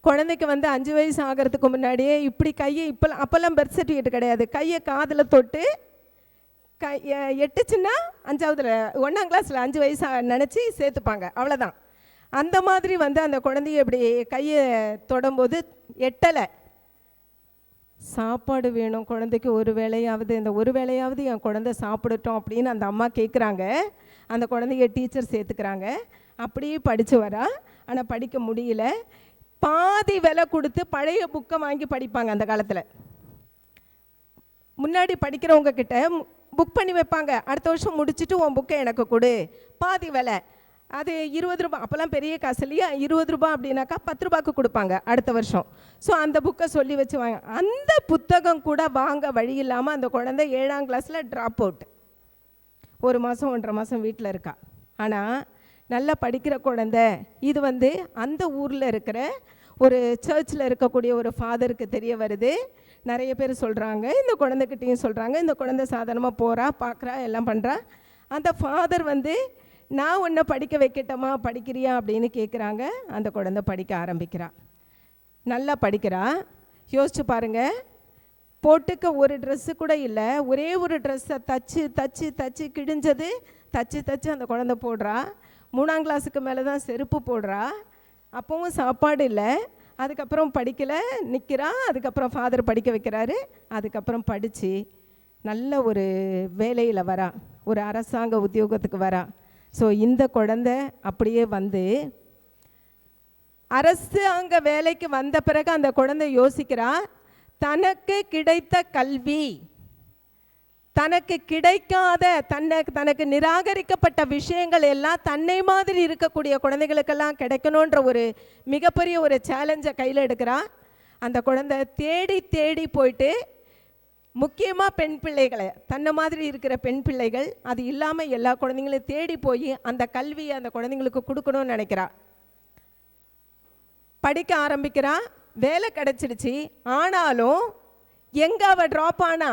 குழந்தைக்கு வந்து 5 வயசு ஆகிறதுக்கு முன்னாடியே இப்படி கையை அப்போல்லாம் பர்த் சர்டிஃபிகேட் கிடையாது, கையை காதில் தொட்டு எட்டுச்சுன்னா 1ஆம் கிளாஸில் 5 வயசு நினச்சி சேர்த்துப்பாங்க, அவ்வளோதான். அந்த மாதிரி வந்து அந்த குழந்தைய இப்படி கையை தொடும்போது எட்டலை. சாப்பாடு வேணும் குழந்தைக்கு, ஒரு வேளையாவது என் குழந்தை சாப்பிடட்டும் அப்படின்னு அந்த அம்மா கேட்குறாங்க. அந்த குழந்தைய டீச்சர் சேர்த்துக்கிறாங்க. அப்படியே படித்து வரா, ஆனால் படிக்க முடியல. பாதி விலை கொடுத்து பழைய புக்கை வாங்கி படிப்பாங்க அந்த காலத்தில். முன்னாடி படிக்கிறவங்க கிட்ட புக் பண்ணி வைப்பாங்க, அடுத்த வருஷம் முடிச்சுட்டு உன் புக்கை எனக்கு கொடு, பாதி விலை. அது 20 ரூபா, அப்போல்லாம் பெரிய காசு இல்லையா, 20 ரூபா அப்படின்னாக்கா 10 ரூபாய்க்கு கொடுப்பாங்க அடுத்த வருஷம். ஸோ அந்த புக்கை சொல்லி வச்சு வாங்க. அந்த புத்தகம் கூட வாங்க வழி இல்லாமல் அந்த குழந்தை 7ஆம் கிளாஸில் ட்ராப் அவுட். 1 மாதம் 1.5 மாதம் வீட்டில் இருக்கா. ஆனால் நல்லா படிக்கிற குழந்தை. இது வந்து அந்த ஊரில் இருக்கிற ஒரு சர்ச்சில் இருக்கக்கூடிய ஒரு ஃபாதருக்கு தெரிய வருது. நிறைய பேர் சொல்கிறாங்க, இந்த குழந்தைகிட்டையும் சொல்கிறாங்க, இந்த குழந்தை சாதாரணமாக போகிறா, பார்க்குறா, எல்லாம் பண்ணுறா. அந்த ஃபாதர் வந்து நான் உன்னை படிக்க வைக்கட்டமா, படிக்கிறியா அப்படின்னு கேட்குறாங்க. அந்த குழந்தை படிக்க ஆரம்பிக்கிறா, நல்லா படிக்கிறா. யோசிச்சு பாருங்கள், போட்டுக்க ஒரு ட்ரெஸ்ஸு கூட இல்லை, ஒரே ஒரு ட்ரெஸ்ஸை தச்சு தச்சு தச்சு கிழிஞ்சது தச்சு தச்சு அந்த குழந்தை போடுறா. 3ஆம் கிளாஸுக்கு மேலே தான் செருப்பு போடுறா. அப்போவும் சாப்பாடு இல்லை. அதுக்கப்புறம் படிக்கலை, நிற்கிறா. அதுக்கப்புறம் ஃபாதர் படிக்க வைக்கிறாரு. அதுக்கப்புறம் படித்து நல்ல ஒரு வேலையில் வரா, ஒரு அரசாங்க உத்தியோகத்துக்கு வரா. ஸோ இந்த குழந்தை அப்படியே வந்து அரசாங்க வேலைக்கு வந்த பிறகு அந்த குழந்தை யோசிக்கிறா, தனக்கு கிடைத்த கல்வி, தனக்கு கிடைக்காத தனக்கு நிராகரிக்கப்பட்ட விஷயங்கள் எல்லாம் தன்னை மாதிரி இருக்கக்கூடிய குழந்தைகளுக்கெல்லாம் கிடைக்கணுன்ற ஒரு மிகப்பெரிய ஒரு சேலஞ்சை கையில் எடுக்கிறா. அந்த குழந்தை தேடி தேடி போயிட்டு, முக்கியமாக பெண் பிள்ளைகளை, தன்னை மாதிரி இருக்கிற பெண் பிள்ளைகள், அது இல்லாமல் எல்லா குழந்தைங்களையும் தேடி போய் அந்த கல்வியை அந்த குழந்தைங்களுக்கு கொடுக்கணும்னு நினைக்கிறா. படிக்க ஆரம்பிக்கிறா. வேலை கிடச்சிடுச்சு. ஆனாலும் எங்கே அவள் ட்ராப் ஆனா?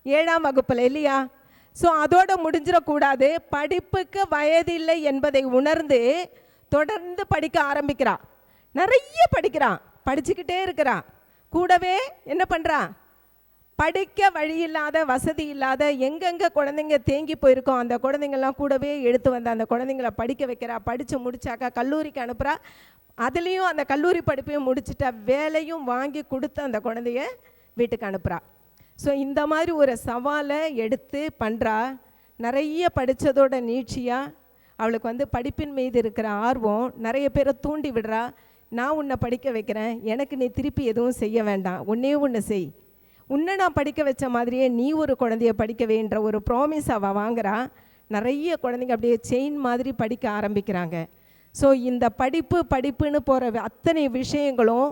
7ஆம் வகுப்பில் இல்லையா? ஸோ அதோடு முடிஞ்சிடக்கூடாது. படிப்புக்கு வயதில்லை என்பதை உணர்ந்து தொடர்ந்து படிக்க ஆரம்பிக்கிறா. நிறைய படிக்கிறான், படிச்சுக்கிட்டே இருக்கிறான். கூடவே என்ன பண்ணுறான்? படிக்க வழி இல்லாத, வசதி இல்லாத, எங்கெங்கே குழந்தைங்க தேங்கி போயிருக்கோம் அந்த குழந்தைங்கள்லாம் கூடவே எடுத்து வந்து அந்த குழந்தைங்கள படிக்க வைக்கிறா. படித்து முடிச்சாக்கா கல்லூரிக்கு அனுப்புகிறா. அதுலேயும் அந்த கல்லூரி படிப்பையும் முடிச்சுட்டா வேலையும் வாங்கி கொடுத்து அந்த குழந்தைய வீட்டுக்கு அனுப்புகிறா. ஸோ இந்த மாதிரி ஒரு சவாலை எடுத்து பண்ணுறா. நிறைய படித்ததோட நீட்சியாக அவளுக்கு வந்து படிப்பின் மீது இருக்கிற ஆர்வம் நிறைய பேரை தூண்டி விடுறா. நான் உன்னை படிக்க வைக்கிறேன், எனக்கு நீ திருப்பி எதுவும் செய்ய வேண்டாம், ஒன்றே ஒன்று செய், உன்னை நான் படிக்க வச்ச மாதிரியே நீ ஒரு குழந்தைய படிக்க வேன்ற ஒரு ப்ராமிஸ் அவள் வாங்குறா. நிறைய குழந்தைங்க அப்படியே செயின் மாதிரி படிக்க ஆரம்பிக்கிறாங்க. ஸோ இந்த படிப்புன்னு போகிற அத்தனை விஷயங்களும்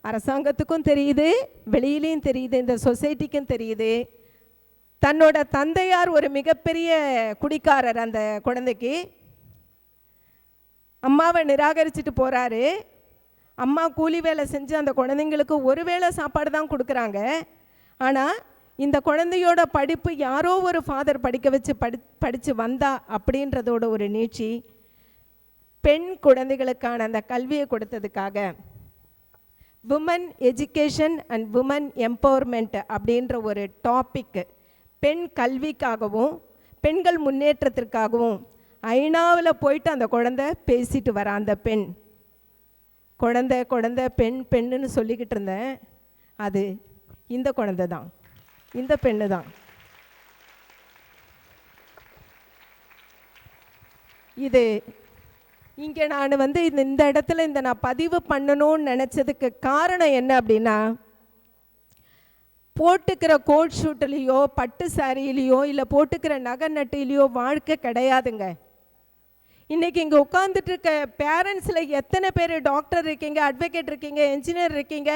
அரசாங்கத்துக்கும் தெரியுது, வெளியிலையும் தெரியுது, இந்த சொசைட்டிக்கும் தெரியுது. தன்னோட தந்தையார் ஒரு மிகப்பெரிய குடிக்காரர். அந்த குழந்தைக்கு அம்மாவை நிராகரிச்சுட்டு போகிறாரு. அம்மா கூலி வேலை செஞ்சு அந்த குழந்தைங்களுக்கு ஒரு வேளை சாப்பாடு தான் கொடுக்குறாங்க. ஆனால் இந்த குழந்தையோட படிப்பு யாரோ ஒரு ஃபாதர் படிக்க வச்சு படித்து வந்தா அப்படின்றதோட ஒரு நீட்சி. பெண் குழந்தைகளுக்கான அந்த கல்வியை கொடுத்ததுக்காக women education and women empowerment அப்படின்ற ஒரு டாபிக், பெண் கல்விக்காகவும் பெண்கள் முன்னேற்றத்திற்காகவும் ஐநாவில் போயிட்டு அந்த குழந்தை பேசிட்டு வர. அந்த பெண் குழந்தை பெண்ணுன்னு சொல்லிக்கிட்டு இருந்தேன். அது இந்த குழந்தை தான், இந்த பெண்ணு தான். இது இங்கே நான் வந்து இந்த இடத்துல நான் பதிவு பண்ணணும்னு நினச்சதுக்கு காரணம் என்ன அப்படின்னா, போட்டுக்கிற கோட் ஷூட்லேயோ பட்டு சாரியிலையோ இல்லை போட்டுக்கிற நகை நட்டிலையோ வாழ்க்கை கிடையாதுங்க. இன்றைக்கி இங்கே உட்காந்துட்டு இருக்க பேரண்ட்ஸில் எத்தனை பேர் டாக்டர் இருக்கீங்க, அட்வொகேட் இருக்கீங்க, என்ஜினியர் இருக்கீங்க,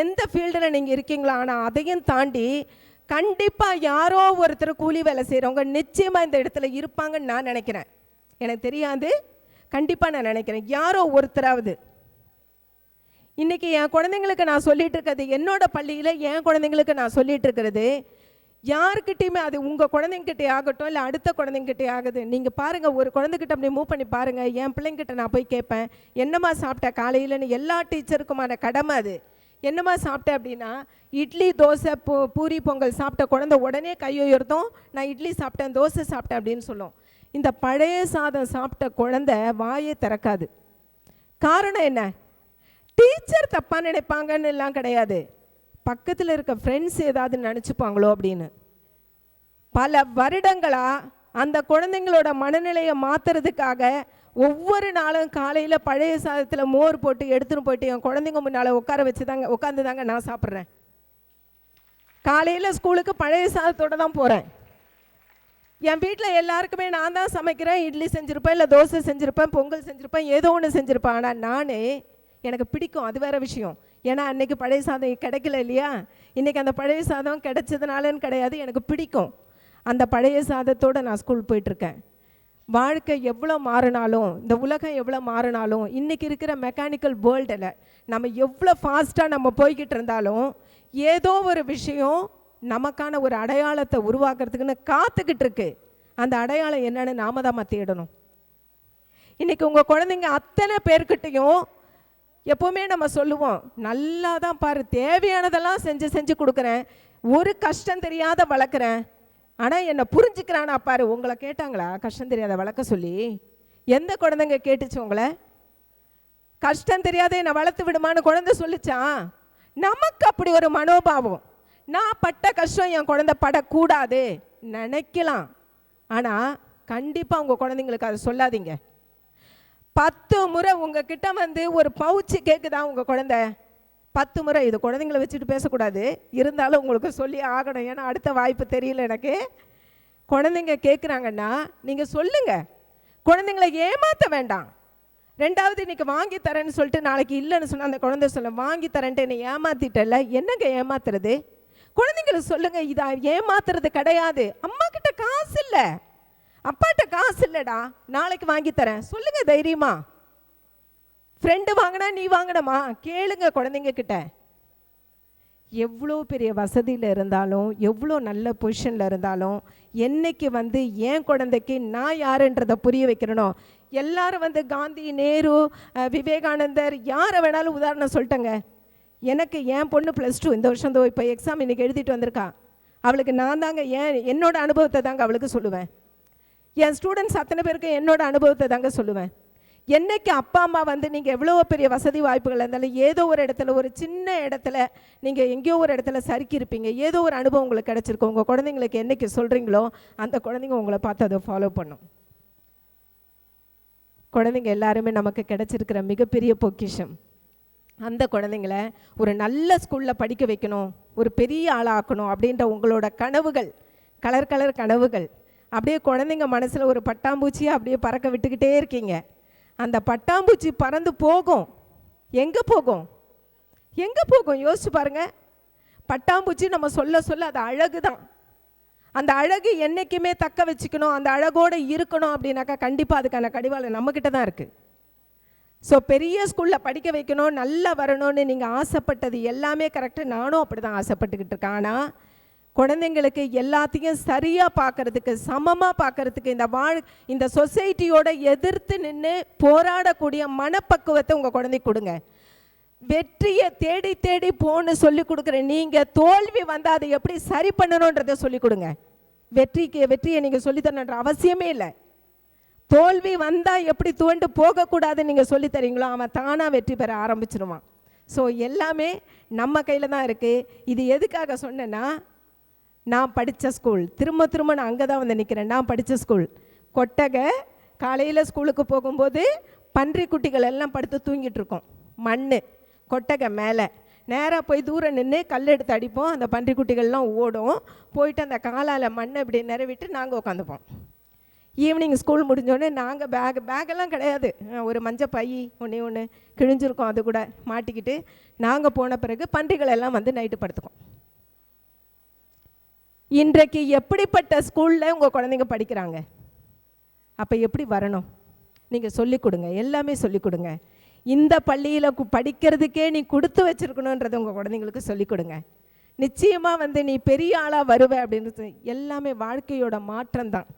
எந்த ஃபீல்டில் நீங்கள் இருக்கீங்களோ, ஆனால் அதையும் தாண்டி கண்டிப்பாக யாரோ ஒருத்தர் கூலி வேலை செய்கிறவங்க நிச்சயமாக இந்த இடத்துல இருப்பாங்கன்னு நான் நினைக்கிறேன். எனக்கு தெரியாது, கண்டிப்பாக நான் நினைக்கிறேன் யாரோ ஒருத்தராவது. இன்றைக்கி என் குழந்தைங்களுக்கு நான் சொல்லிகிட்டு இருக்கிறது, என்னோட பள்ளியில் என் குழந்தைங்களுக்கு நான் சொல்லிகிட்டு இருக்கிறது, யாருக்கிட்டையுமே, அது உங்கள் குழந்தைங்கிட்டே ஆகட்டும் இல்லை அடுத்த குழந்தைங்கிட்டே ஆகுது. நீங்கள் பாருங்கள், ஒரு குழந்தைகிட்ட அப்படி மூவ் பண்ணி பாருங்கள். என் பிள்ளைங்கிட்ட நான் போய் கேட்பேன், என்னம்மா சாப்பிட்ட காலையிலன்னு. எல்லா டீச்சருக்குமான கடமை அது. என்னம்மா சாப்பிட்டேன் அப்படின்னா, இட்லி தோசை பூரி பொங்கல் சாப்பிட்ட குழந்தை உடனே கையுயர்த்தும், நான் இட்லி சாப்பிட்டேன், தோசை சாப்பிட்டேன் அப்படின்னு சொல்லும். இந்த பழைய சாதம் சாப்பிட்ட குழந்தை வாயே திறக்காது. காரணம் என்ன? டீச்சர் தப்பாக நினைப்பாங்கன்னு எல்லாம் கிடையாது, பக்கத்தில் இருக்க ஃப்ரெண்ட்ஸ் ஏதாவது நினச்சிப்பாங்களோ அப்படின்னு. பல வருடங்களாக அந்த குழந்தைங்களோட மனநிலையை மாற்றுறதுக்காக ஒவ்வொரு நாளும் காலையில் பழைய சாதத்தில் மோர் போட்டு எடுத்துன்னு போயிட்டு என் குழந்தைங்க முன்னால் உட்காந்து தாங்க நான் சாப்பிட்றேன். காலையில் ஸ்கூலுக்கு பழைய சாதத்தோடு தான் போகிறேன். என் வீட்டில் எல்லாருக்குமே நான் தான் சமைக்கிறேன். இட்லி செஞ்சுருப்பேன், இல்லை தோசை செஞ்சுருப்பேன், பொங்கல் செஞ்சுருப்பேன், ஏதோ ஒன்று செஞ்சுருப்பேன். ஆனால் நானே, எனக்கு பிடிக்கும், அது வேறு விஷயம். ஏன்னா அன்றைக்கி பழைய சாதம் கிடைக்கல இல்லையா, இன்றைக்கி அந்த பழைய சாதம் கிடைச்சதுனாலன்னு கிடையாது, எனக்கு பிடிக்கும். அந்த பழைய சாதத்தோடு நான் ஸ்கூல் போயிட்டுருக்கேன். வாழ்க்கை எவ்வளோ மாறினாலும், இந்த உலகம் எவ்வளோ மாறினாலும், இன்றைக்கி இருக்கிற மெக்கானிக்கல் வேர்ல்டில் நம்ம எவ்வளோ ஃபாஸ்ட்டாக நம்ம போய்கிட்டு இருந்தாலும் ஏதோ ஒரு விஷயம் நமக்கான ஒரு அடையாளத்தை உருவாக்குறதுக்குன்னு காத்துக்கிட்டு இருக்கு. அந்த அடையாளம் என்னன்னு நாம தான் தேடணும். இன்றைக்கி உங்கள் குழந்தைங்க அத்தனை பேர்கிட்டையும் எப்போவுமே நம்ம சொல்லுவோம், நல்லா தான் பாரு, தேவையானதெல்லாம் செஞ்சு கொடுக்குறேன், ஒரு கஷ்டம் தெரியாத வளர்க்குறேன், ஆனால் என்னை புரிஞ்சுக்கிறானா பாரு. உங்களை கேட்டாங்களா கஷ்டம் தெரியாத வளர்க்க சொல்லி? எந்த குழந்தைங்க கேட்டுச்சு உங்களை? கஷ்டம் தெரியாத என்னை வளர்த்து விடுமான்னு குழந்தை சொல்லிச்சான்? நமக்கு அப்படி ஒரு மனோபாவம், நான் பட்ட கஷ்டம் என் குழந்தை படக்கூடாது நினைக்கலாம். ஆனால் கண்டிப்பாக உங்கள் குழந்தைங்களுக்கு அதை சொல்லாதீங்க. 10 முறை உங்ககிட்ட வந்து ஒரு பவுச்சு கேட்குதா உங்கள் குழந்தை? 10 முறை. இது குழந்தைங்கள வச்சுட்டு பேசக்கூடாது, இருந்தாலும் உங்களுக்கு சொல்லி ஆகணும், ஏன்னா அடுத்த வாய்ப்பு தெரியல எனக்கு. குழந்தைங்க கேட்குறாங்கன்னா நீங்கள் சொல்லுங்கள், குழந்தைங்கள ஏமாற்ற வேண்டாம். 2வது, இன்றைக்கி வாங்கி தரேன்னு சொல்லிட்டு நாளைக்கு இல்லைன்னு சொன்னால் அந்த குழந்தை சொல்ல, வாங்கி தரேன்ட்டு என்னை ஏமாற்றிட்டல, என்னங்க ஏமாத்துறது? குழந்தைங்களுக்கு சொல்லுங்கள், இதை ஏமாத்துறது கிடையாது. அம்மா கிட்ட காசு இல்லை, அப்பாட்ட காசு இல்லைடா, நாளைக்கு வாங்கி தரேன் சொல்லுங்க தைரியமா. ஃப்ரெண்டு வாங்கினா நீ வாங்கினமா கேளுங்க குழந்தைங்க கிட்ட. எவ்வளோ பெரிய வசதியில் இருந்தாலும், எவ்வளோ நல்ல பொசிஷனில் இருந்தாலும், என்னைக்கு வந்து என் குழந்தைக்கு நான் யாருன்றதை புரிய வைக்கிறனோ, எல்லாரும் வந்து காந்தி, நேரு, விவேகானந்தர், யாரை வேணாலும் உதாரணம் சொல்லிட்டேங்க. எனக்கு என் பொண்ணு +2 இந்த வருஷம் இப்போ எக்ஸாம் இன்றைக்கி எழுதிட்டு வந்திருக்கா. அவளுக்கு நான் தாங்க என்னோட அனுபவத்தை தாங்க அவளுக்கு சொல்லுவேன். என் ஸ்டூடெண்ட்ஸ் அத்தனை பேருக்கு என்னோட அனுபவத்தை தாங்க சொல்லுவேன். என்னைக்கு அப்பா அம்மா வந்து நீங்கள் எவ்வளோ பெரிய வசதி வாய்ப்புகள் இருந்தாலும், ஏதோ ஒரு இடத்துல, ஒரு சின்ன இடத்துல நீங்கள் எங்கேயோ ஒரு இடத்துல சறுக்கியிருப்பீங்க, ஏதோ ஒரு அனுபவம் உங்களுக்கு கிடச்சிருக்கும். உங்கள் குழந்தைங்களுக்கு என்னைக்கு சொல்கிறீங்களோ அந்த குழந்தைங்க உங்களை பார்த்து அதை ஃபாலோ பண்ணும். குழந்தைங்க எல்லாருமே நமக்கு கிடச்சிருக்கிற மிகப்பெரிய பொக்கிஷம். அந்த குழந்தைங்கள ஒரு நல்ல ஸ்கூலில் படிக்க வைக்கணும், ஒரு பெரிய ஆளாக்கணும் அப்படின்ற உங்களோட கனவுகள், கலர் கனவுகள் அப்படியே குழந்தைங்க மனசில் ஒரு பட்டாம்பூச்சியை அப்படியே பறக்க விட்டுக்கிட்டே இருக்கீங்க. அந்த பட்டாம்பூச்சி பறந்து போகும், எங்கே போகும்? யோசிச்சு பாருங்கள். பட்டாம்பூச்சி நம்ம சொல்ல அது அழகு தான். அந்த அழகு என்றைக்குமே தக்க வச்சுக்கணும், அந்த அழகோடு இருக்கணும் அப்படின்னாக்கா கண்டிப்பாக அதுக்கான கடிவாளம் நம்மக்கிட்ட தான் இருக்குது. ஸோ பெரிய ஸ்கூலில் படிக்க வைக்கணும், நல்லா வரணும்னு நீங்கள் ஆசைப்பட்டது எல்லாமே கரெக்டு, நானும் அப்படி தான் ஆசைப்பட்டுக்கிட்டு இருக்கேன். ஆனால் குழந்தைங்களுக்கு எல்லாத்தையும் சரியாக பார்க்குறதுக்கு, சமமாக பார்க்குறதுக்கு, இந்த சொசைட்டியோட எதிர்த்து நின்று போராடக்கூடிய மனப்பக்குவத்தை உங்கள் குழந்தைக்கு கொடுங்க. வெற்றியை தேடி போன்னு சொல்லி கொடுக்குற நீங்கள், தோல்வி வந்தால் அதை எப்படி சரி பண்ணணுன்றதை சொல்லிக் கொடுங்க. வெற்றியை நீங்கள் சொல்லித்தரணுன்ற அவசியமே இல்லை. தோல்வி வந்தால் எப்படி துவண்டு போகக்கூடாதுன்னு நீங்கள் சொல்லித்தரீங்களோ அவன் தானாக வெற்றி பெற ஆரம்பிச்சிருவான். ஸோ எல்லாமே நம்ம கையில் தான் இருக்குது. இது எதுக்காக சொன்னேன்னா, நான் படித்த ஸ்கூல், திரும்ப நான் அங்கே தான் வந்து நிற்கிறேன். நான் படித்த ஸ்கூல் கொட்டகை. காலையில் ஸ்கூலுக்கு போகும்போது பன்றி குட்டிகள் எல்லாம் படுத்து தூங்கிட்டு இருக்கோம். மண் கொட்டகை மேலே நேராக போய் தூரம் நின்று கல் எடுத்து அடிப்போம். அந்த பன்றி குட்டிகள்லாம் ஓடும். போயிட்டு அந்த காலால் மண்ணை இப்படி நிறவிட்டு நாங்கள் உட்காந்துப்போம். ஈவினிங் ஸ்கூல் முடிஞ்சோடனே நாங்கள் பேக்கெல்லாம் கிடையாது, ஒரு மஞ்சள் பை ஒன்று கிழிஞ்சிருக்கோம், அது கூட மாட்டிக்கிட்டு நாங்கள் போன பிறகு பன்றிகள் எல்லாம் வந்து நைட்டு படுத்துக்கோம். இன்றைக்கு எப்படிப்பட்ட ஸ்கூலில் உங்கள் குழந்தைங்க படிக்கிறாங்க? அப்போ எப்படி வரணும்? நீங்கள் சொல்லிக் கொடுங்க, எல்லாமே சொல்லிக் கொடுங்க. இந்த பள்ளியில் படிக்கிறதுக்கே நீ கொடுத்து வச்சுருக்கணுன்றதை உங்கள் குழந்தைங்களுக்கு சொல்லிக் கொடுங்க. நிச்சயமாக வந்து நீ பெரிய ஆளாக வருவ அப்படின்றது எல்லாமே வாழ்க்கையோட மாற்றம் தான்.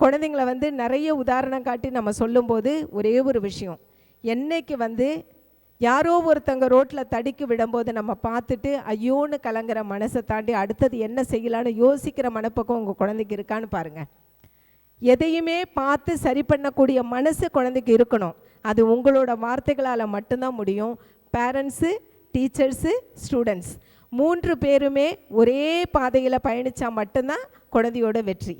குழந்தைங்களை வந்து நிறைய உதாரணம் காட்டி நம்ம சொல்லும்போது ஒரே ஒரு விஷயம், என்னைக்கு வந்து யாரோ ஒருத்தங்க ரோட்டில் தடுக்கி விடும்போது நம்ம பார்த்துட்டு ஐயோன்னு கலங்குற மனசை தாண்டி அடுத்தது என்ன செய்யலான்னு யோசிக்கிற மனப்பக்கம் உங்கள் குழந்தைக்கு இருக்கான்னு பாருங்கள். எதையுமே பார்த்து சரி பண்ணக்கூடிய மனசு குழந்தைக்கு இருக்கணும். அது உங்களோட வார்த்தைகளால் மட்டும்தான் முடியும். பேரண்ட்ஸு, டீச்சர்ஸு, ஸ்டூடெண்ட்ஸ் 3 பேருமே ஒரே பாதையில் பயணித்தா மட்டும்தான் குழந்தையோட வெற்றி.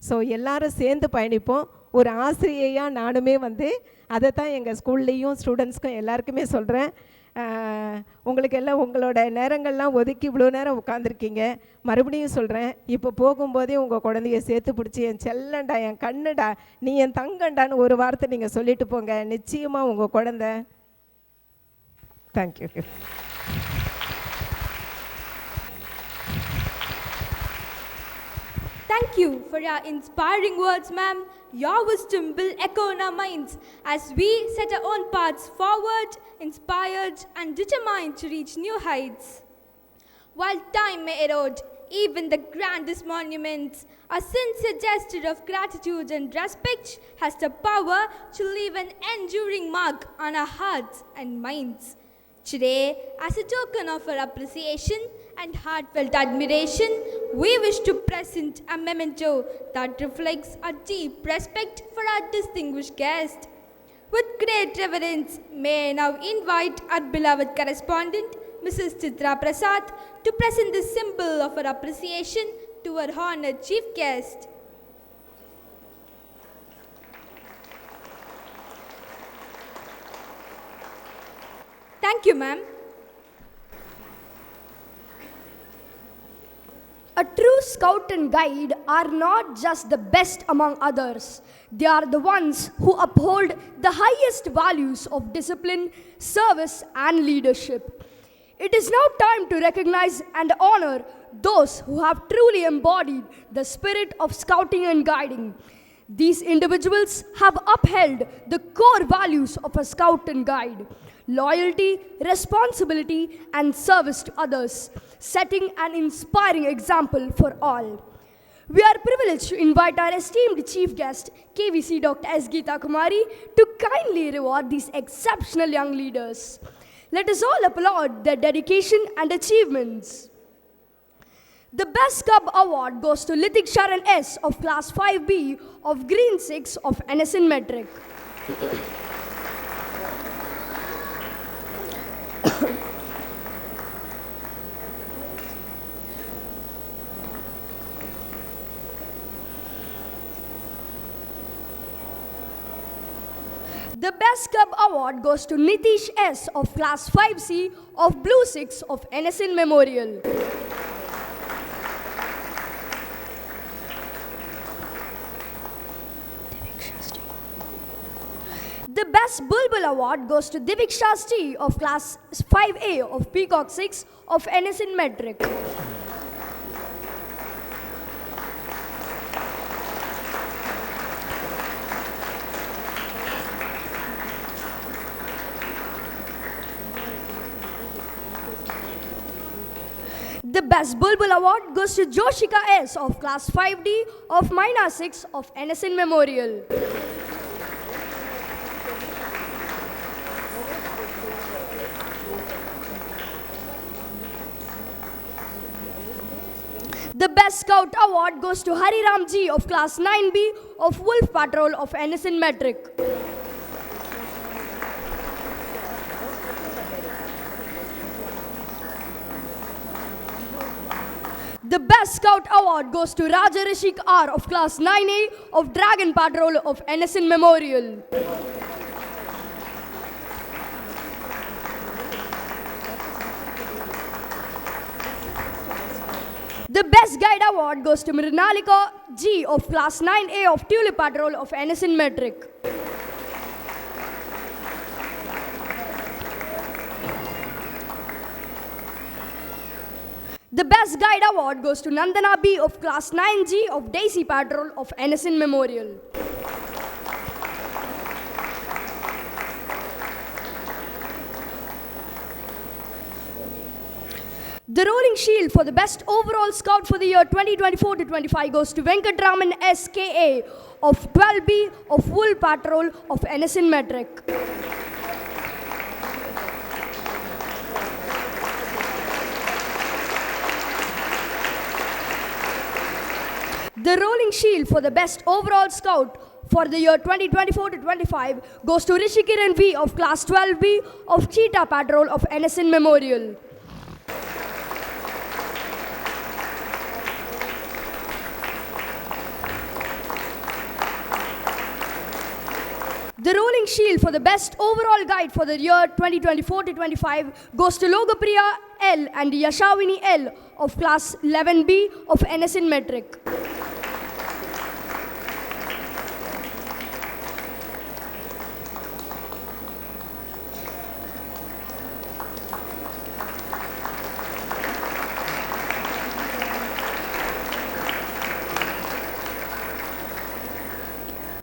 ஸோ எல்லாரும் சேர்ந்து பயணிப்போம். ஒரு ஆசிரியையாக நானுமே வந்து அதை தான் எங்கள் ஸ்கூல்லேயும் ஸ்டூடெண்ட்ஸ்க்கும் எல்லாருக்குமே சொல்கிறேன். உங்களுக்கு எல்லாம் உங்களோட நேரங்கள்லாம் ஒதுக்கி இவ்வளோ நேரம் உட்காந்துருக்கீங்க. மறுபடியும் சொல்கிறேன், இப்போ போகும்போதே உங்கள் குழந்தைய சேர்த்து பிடிச்சி என் செல்லண்டா, என் கண்ணுடா, நீ என் தங்கண்டான்னு ஒரு வார்த்தை நீங்கள் சொல்லிட்டு போங்க. நிச்சயமாக உங்கள் குழந்தை. Thank you. Thank you for your inspiring words, ma'am. Your wisdom will echo in our minds as we set our own paths forward, inspired and determined to reach new heights. While time may erode, even the grandest monuments. A sincere gesture of gratitude and respect has the power to leave an enduring mark on our hearts and minds. Today, as a token of our appreciation and heartfelt admiration, we wish to present a memento that reflects our deep respect for our distinguished guest. With great reverence, may I now invite our beloved correspondent, Mrs. Chitra Prasad, to present this symbol of our appreciation to our honored chief guest. Thank you, ma'am. A true scout and guide are not just the best among others. They are the ones who uphold the highest values of discipline, service, and leadership. It is now time to recognize and honor those who have truly embodied the spirit of scouting and guiding. These individuals have upheld the core values of a scout and guide: loyalty, responsibility, and service to others, setting an inspiring example for all. We are privileged to invite our esteemed chief guest, KVC Dr. S. Geeta Kumari, to kindly reward these exceptional young leaders. Let us all applaud their dedication and achievements. The Best Cub Award goes to Litik Sharan S. of Class 5B of Green 6 of NSN Metric. The Best Cub Award goes to Nitish S. of Class 5C of Blue 6 of NSN Memorial. The Best Bulbul Award goes to Divik Shastri of Class 5A of Peacock 6 of NSN Metric. The Best Bulbul Award goes to Joshika S. of Class 5D of Mina 6 of NSN Memorial. The Best Scout Award goes to Hariram G. of Class 9B of Wolf Patrol of NSN Metric. The Best Scout Award goes to Raja Rishik R. of Class 9A of Dragon Patrol of NSN Memorial. The Best Guide Award goes to Mrinalika G. of Class 9A of Tulip Patrol of NSN Metric. The Best Guide Award goes to Nandana B. of Class 9G of Daisy Patrol of NSN Memorial. The Rolling Shield for the Best Overall Scout for the year 2024-25 goes to Venkatraman S.K.A. of 12B of Wool Patrol of NSN Metric. The Rolling Shield for the Best Overall Scout for the year 2024-25 goes to Rishikiran V of Class 12B of Cheetah Patrol of NSN Memorial. The Rolling Shield for the Best Overall Guide for the year 2024-25 goes to Logopriya L and Yashavini L of Class 11B of NSN Metric.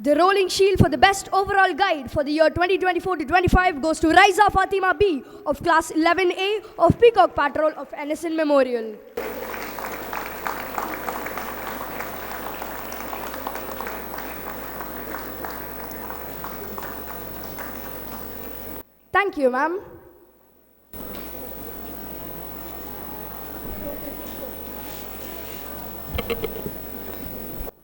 The Rolling Shield for the Best Overall Guide for the year 2024-25 goes to Raiza Fatima B of Class 11A of Peacock Patrol of NSN Memorial. Thank you, ma'am.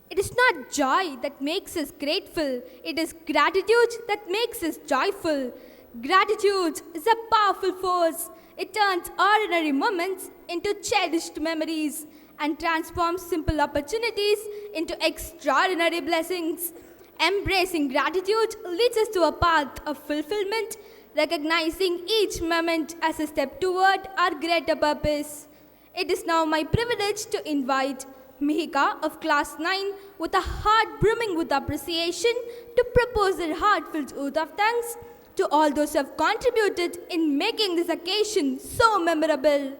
It is not joy that makes us grateful, it is gratitude that makes us joyful. Gratitude is a powerful force. It turns ordinary moments into cherished memories and transforms simple opportunities into extraordinary blessings. Embracing gratitude leads us to a path of fulfillment, recognizing each moment as a step toward our greater purpose. It is now my privilege to invite Mihika of class 9 with a heart brimming with appreciation to propose a heartfelt oath of thanks to all those who have contributed in making this occasion so memorable.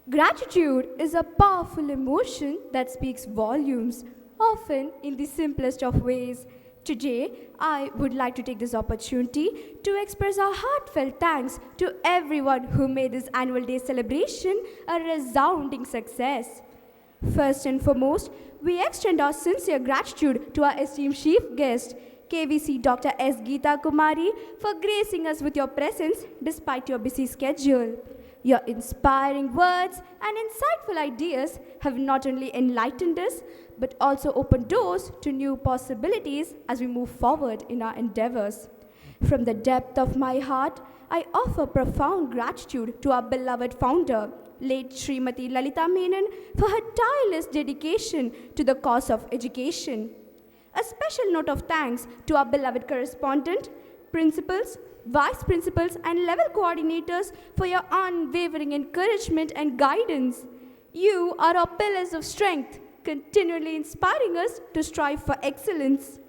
Gratitude is a powerful emotion that speaks volumes, often in the simplest of ways. Today, I would like to take this opportunity to express our heartfelt thanks to everyone who made this annual day celebration a resounding success. First and foremost, we extend our sincere gratitude to our esteemed chief guest, KVC Dr. S. Geeta Kumari, for gracing us with your presence despite your busy schedule. Your inspiring words and insightful ideas have not only enlightened us, but also opened doors to new possibilities as we move forward in our endeavors. From the depth of my heart, I offer profound gratitude to our beloved founder, late Srimati Lalita Menon, for her tireless dedication to the cause of education. A special note of thanks to our beloved correspondent, principals, vice principals, and level coordinators for your unwavering encouragement and guidance. You are our pillars of strength, continually inspiring us to strive for excellence.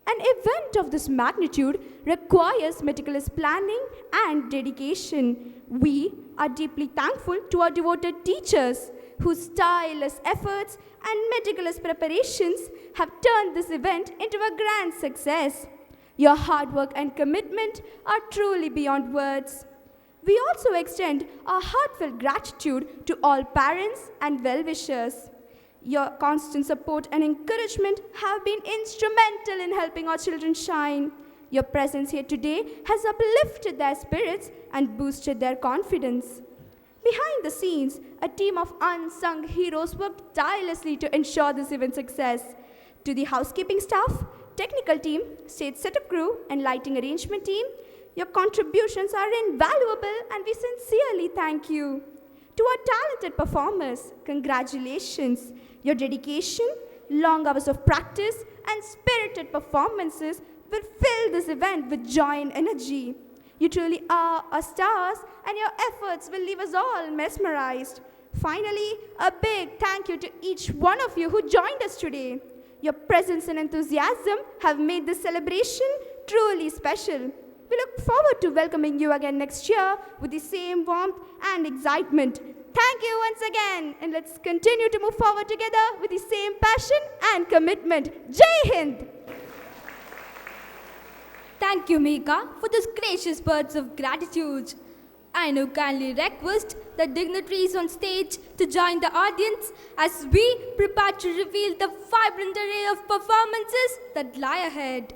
An event of this magnitude requires meticulous planning and dedication. We are deeply thankful to our devoted teachers, whose tireless efforts and meticulous preparations have turned this event into a grand success. Your hard work and commitment are truly beyond words. We also extend our heartfelt gratitude to all parents and well-wishers. Your constant support and encouragement have been instrumental in helping our children shine. Your presence here today has uplifted their spirits and boosted their confidence. Behind the scenes, a team of unsung heroes worked tirelessly to ensure this event's success. To the housekeeping staff, technical team, stage setup crew, and lighting arrangement team, your contributions are invaluable and we sincerely thank you. To our talented performers, congratulations. Your dedication, long hours of practice, and spirited performances will fill this event with joy and energy. You truly are our stars, and your efforts will leave us all mesmerized. Finally, a big thank you to each one of you who joined us today. Your presence and enthusiasm have made this celebration truly special. We look forward to welcoming you again next year with the same warmth and excitement. Thank you once again, and let's continue to move forward together with the same passion and commitment. Jai Hind! Thank you, Mika, for those gracious words of gratitude. I now kindly request the dignitaries on stage to join the audience as we prepare to reveal the vibrant array of performances that lie ahead.